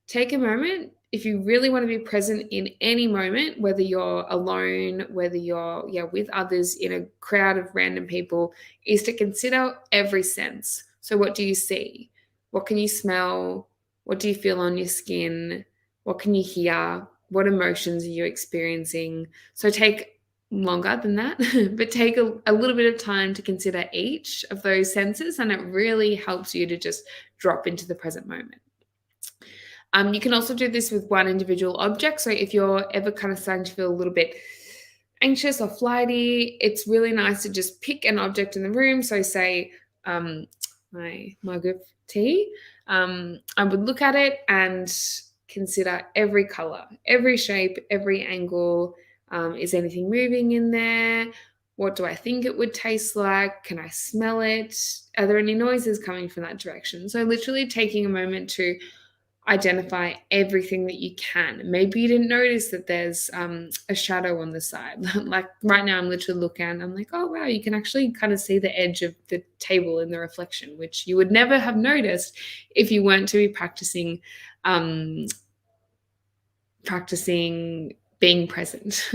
take a moment. If you really want to be present in any moment, whether you're alone, whether you're with others in a crowd of random people, is to consider every sense. So what do you see? What can you smell? What do you feel on your skin? What can you hear? What emotions are you experiencing? So take longer than that, but take a little bit of time to consider each of those senses, and it really helps you to just drop into the present moment. You can also do this with one individual object. So if you're ever kind of starting to feel a little bit anxious or flighty, it's really nice to just pick an object in the room. So say my mug of tea, I would look at it and consider every color, every shape, every angle. Is anything moving in there? What do I think it would taste like? Can I smell it? Are there any noises coming from that direction? So literally taking a moment to identify everything that you can. Maybe you didn't notice that there's a shadow on the side. Like right now I'm literally looking and I'm like, oh wow, you can actually kind of see the edge of the table in the reflection, which you would never have noticed if you weren't to be practicing being present.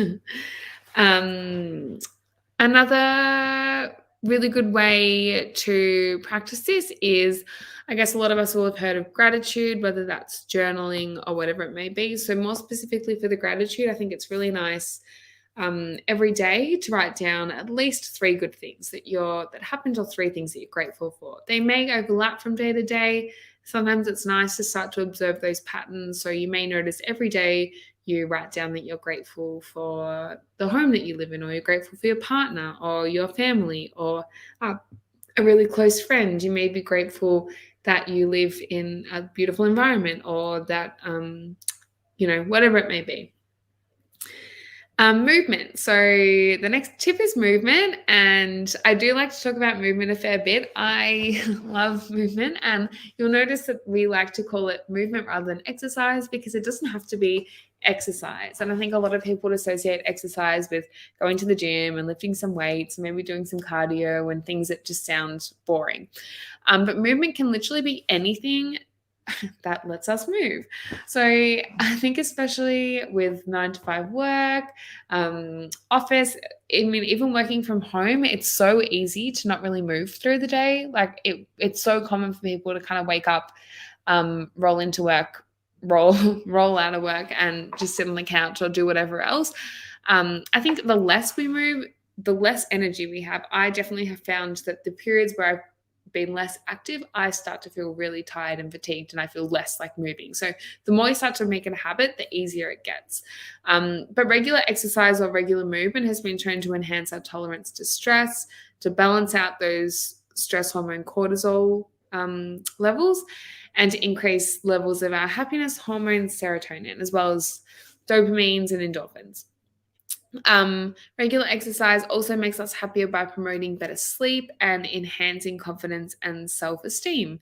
Another really good way to practice this is, I guess a lot of us will have heard of gratitude, whether that's journaling or whatever it may be. So more specifically for the gratitude, I think it's really nice every day to write down at least 3 good things that happened, or 3 things that you're grateful for. They may overlap from day to day. Sometimes it's nice to start to observe those patterns. So you may notice every day you write down that you're grateful for the home that you live in, or you're grateful for your partner or your family or a really close friend. You may be grateful that you live in a beautiful environment, or that, whatever it may be. Movement. So the next tip is movement, and I do like to talk about movement a fair bit. I love movement, and you'll notice that we like to call it movement rather than exercise because it doesn't have to be exercise. And I think a lot of people would associate exercise with going to the gym and lifting some weights, maybe doing some cardio and things that just sound boring. But movement can literally be anything that lets us move. So I think especially with 9 to 5 work, office, I mean, even working from home, it's so easy to not really move through the day. Like it's so common for people to kind of wake up, roll into work, roll roll out of work, and just sit on the couch or do whatever else. I think the less we move, the less energy we have. I definitely have found that the periods where I've been less active, I start to feel really tired and fatigued, and I feel less like moving. So the more you start to make it a habit, the easier it gets. But regular exercise or regular movement has been shown to enhance our tolerance to stress, to balance out those stress hormone cortisol levels, and to increase levels of our happiness hormone serotonin, as well as dopamines and endorphins. Regular exercise also makes us happier by promoting better sleep and enhancing confidence and self-esteem.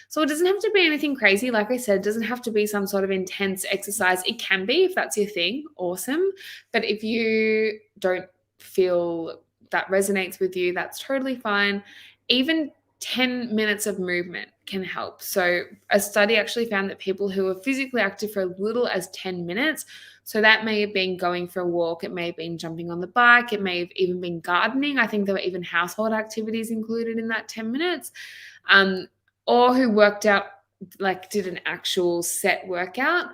So it doesn't have to be anything crazy. Like I said, it doesn't have to be some sort of intense exercise. It can be if that's your thing, awesome. But if you don't feel that resonates with you, that's totally fine. Even 10 minutes of movement can help. So a study actually found that people who are physically active for as little as 10 minutes, so that may have been going for a walk, it may have been jumping on the bike, it may have even been gardening. I think there were even household activities included in that 10 minutes. Or who worked out, like did an actual set workout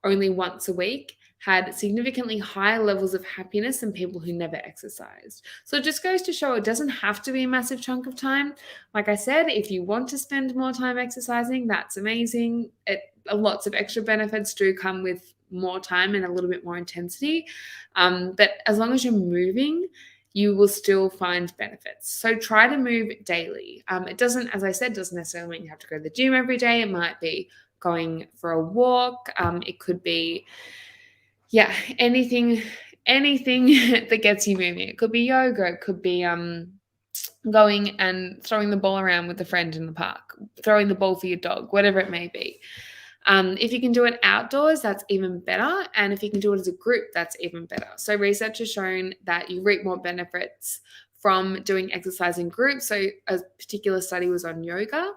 only once a week, had significantly higher levels of happiness than people who never exercised. So it just goes to show it doesn't have to be a massive chunk of time. Like I said, if you want to spend more time exercising, that's amazing. Lots of extra benefits do come with more time and a little bit more intensity. But as long as you're moving, you will still find benefits. So try to move daily. It doesn't, as I said, doesn't necessarily mean you have to go to the gym every day. It might be going for a walk. It could be, anything that gets you moving. It could be yoga. It could be going and throwing the ball around with a friend in the park, throwing the ball for your dog, whatever it may be. If you can do it outdoors, that's even better. And if you can do it as a group, that's even better. So research has shown that you reap more benefits from doing exercise in groups. So a particular study was on yoga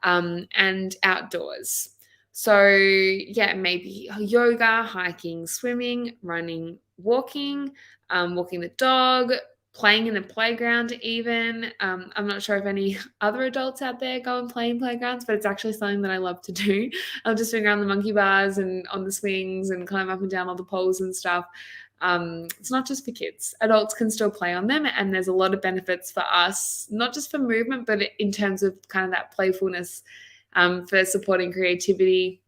and outdoors. So maybe yoga, hiking, swimming, running, walking, walking the dog, playing in the playground even. I'm not sure if any other adults out there go and play in playgrounds, but it's actually something that I love to do. I'll just swing around the monkey bars and on the swings and climb up and down all the poles and stuff. It's not just for kids. Adults can still play on them, and there's a lot of benefits for us, not just for movement, but in terms of kind of that playfulness, for supporting creativity.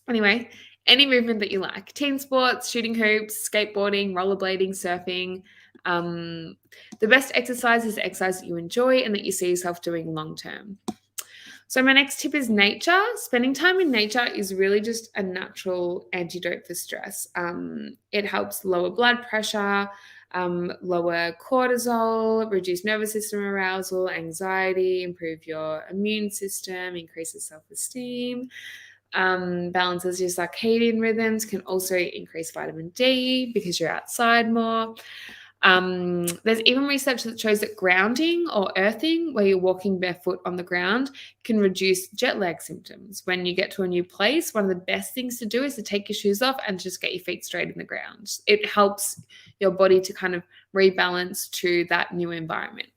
Anyway, any movement that you like. Team sports, shooting hoops, skateboarding, rollerblading, surfing. The best exercise is the exercise that you enjoy and that you see yourself doing long term. So my next tip is nature. Spending time in nature is really just a natural antidote for stress. It helps lower blood pressure, lower cortisol, reduce nervous system arousal, anxiety, improve your immune system, increases self-esteem, balances your circadian rhythms, can also increase vitamin D because you're outside more. There's even research that shows that grounding or earthing, where you're walking barefoot on the ground, can reduce jet lag symptoms. When you get to a new place, one of the best things to do is to take your shoes off and just get your feet straight in the ground. It helps your body to kind of rebalance to that new environment.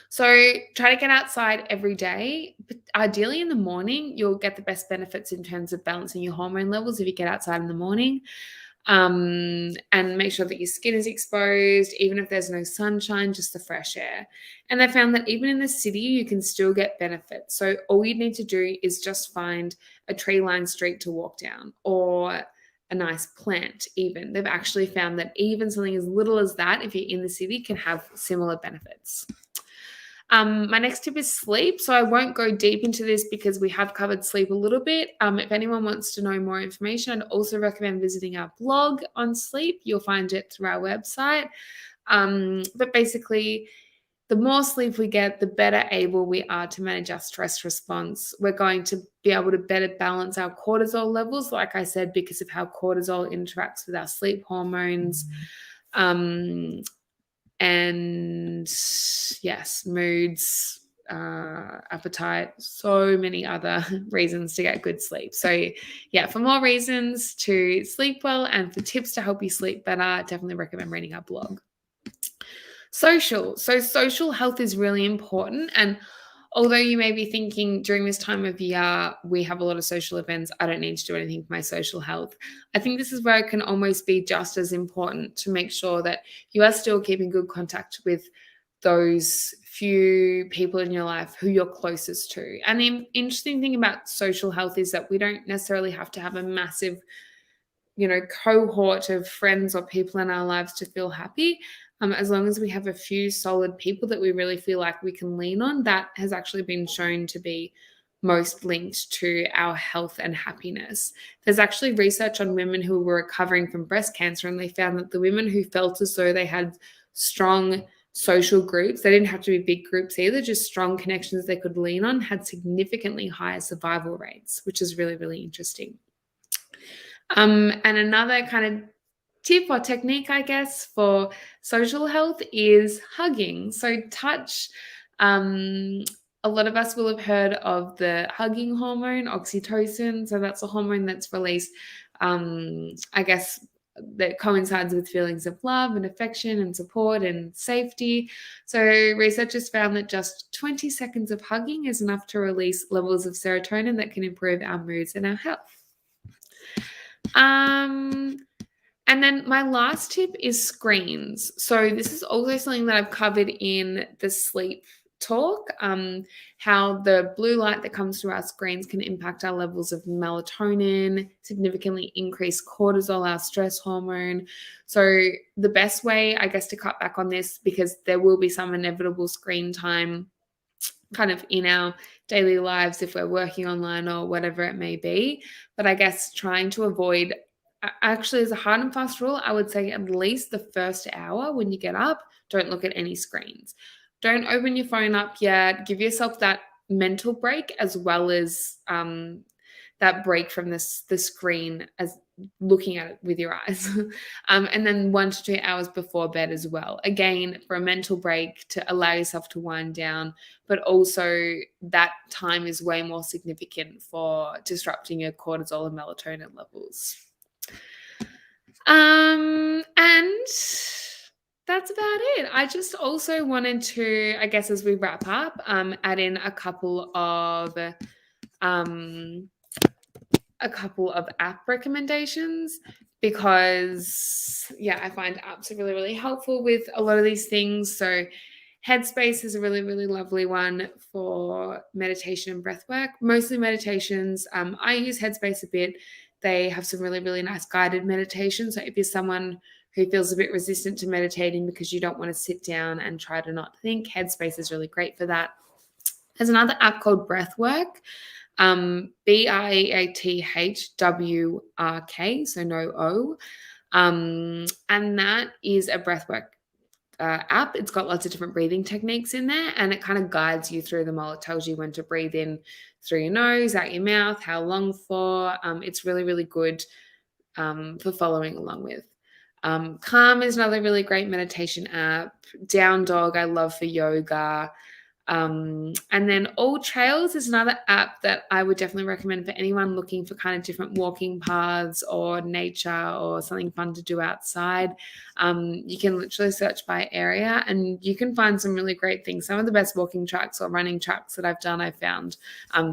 So try to get outside every day. But ideally in the morning, you'll get the best benefits in terms of balancing your hormone levels if you get outside in the morning. And make sure that your skin is exposed, even if there's no sunshine, just the fresh air. And they found that even in the city, you can still get benefits. So all you need to do is just find a tree-lined street to walk down, or a nice plant even. They've actually found that even something as little as that, if you're in the city, can have similar benefits. My next tip is sleep. So I won't go deep into this because we have covered sleep a little bit. If anyone wants to know more information, I'd also recommend visiting our blog on sleep. You'll find it through our website. But basically, the more sleep we get, the better able we are to manage our stress response. We're going to be able to better balance our cortisol levels, like I said, because of how cortisol interacts with our sleep hormones. And yes, moods, appetite, so many other reasons to get good sleep. So yeah, for more reasons to sleep well and for tips to help you sleep better, definitely recommend reading our blog. Social. So social health is really important. And although you may be thinking during this time of year, we have a lot of social events, I don't need to do anything for my social health. I think this is where it can almost be just as important to make sure that you are still keeping good contact with those few people in your life who you're closest to. And the interesting thing about social health is that we don't necessarily have to have a massive cohort of friends or people in our lives to feel happy. As long as we have a few solid people that we really feel like we can lean on, that has actually been shown to be most linked to our health and happiness. There's actually research on women who were recovering from breast cancer, and they found that the women who felt as though they had strong social groups, they didn't have to be big groups either, just strong connections they could lean on, had significantly higher survival rates, which is really, really interesting. And another kind of tip or technique, I guess, for social health is hugging. So touch, a lot of us will have heard of the hugging hormone, oxytocin. So that's a hormone that's released, I guess, that coincides with feelings of love and affection and support and safety. So researchers found that just 20 seconds of hugging is enough to release levels of serotonin that can improve our moods and our health. And then my last tip is screens. So this is also something that I've covered in the sleep talk, how the blue light that comes through our screens can impact our levels of melatonin, significantly increase cortisol, our stress hormone. So the best way, I guess, to cut back on this, because there will be some inevitable screen time kind of in our daily lives if we're working online or whatever it may be. But I guess trying to avoid, actually, as a hard and fast rule, I would say at least the first hour when you get up, don't look at any screens. Don't open your phone up yet. Give yourself that mental break as well as that break from the screen as looking at it with your eyes. And then 1 to 2 hours before bed as well. Again, for a mental break to allow yourself to wind down, but also that time is way more significant for disrupting your cortisol and melatonin levels. And that's about it. I just also wanted to, I guess, as we wrap up, add in a couple of app recommendations, because I find apps are really, really helpful with a lot of these things. So Headspace is a really, really lovely one for meditation and breath work, mostly meditations. I use Headspace a bit. They have some really, really nice guided meditations. So if you're someone who feels a bit resistant to meditating because you don't want to sit down and try to not think, Headspace is really great for that. There's another app called Breathwork, BREATHWRK, so no O. And that is a breathwork app. It's got lots of different breathing techniques in there, and it kind of guides you through them all. It tells you when to breathe in through your nose, out your mouth, how long for. It's really, really good for following along with. Calm is another really great meditation app. Down Dog I love for yoga. And then All Trails is another app that I would definitely recommend for anyone looking for kind of different walking paths or nature or something fun to do outside. You can literally search by area and you can find some really great things. Some of the best walking tracks or running tracks that I've done, I found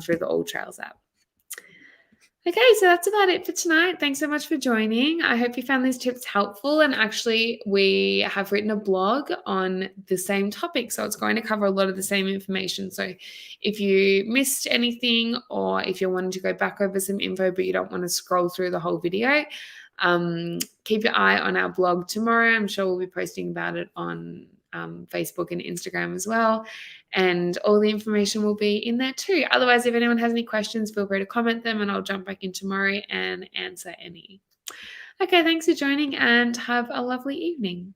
through the All Trails app. Okay, so that's about it for tonight. Thanks so much for joining. I hope you found these tips helpful. And actually, we have written a blog on the same topic, so it's going to cover a lot of the same information. So if you missed anything, or if you're wanting to go back over some info but you don't want to scroll through the whole video, keep your eye on our blog tomorrow. I'm sure we'll be posting about it on Facebook and Instagram as well. And all the information will be in there too. Otherwise, if anyone has any questions, feel free to comment them and I'll jump back in tomorrow and answer any. Okay, thanks for joining and have a lovely evening.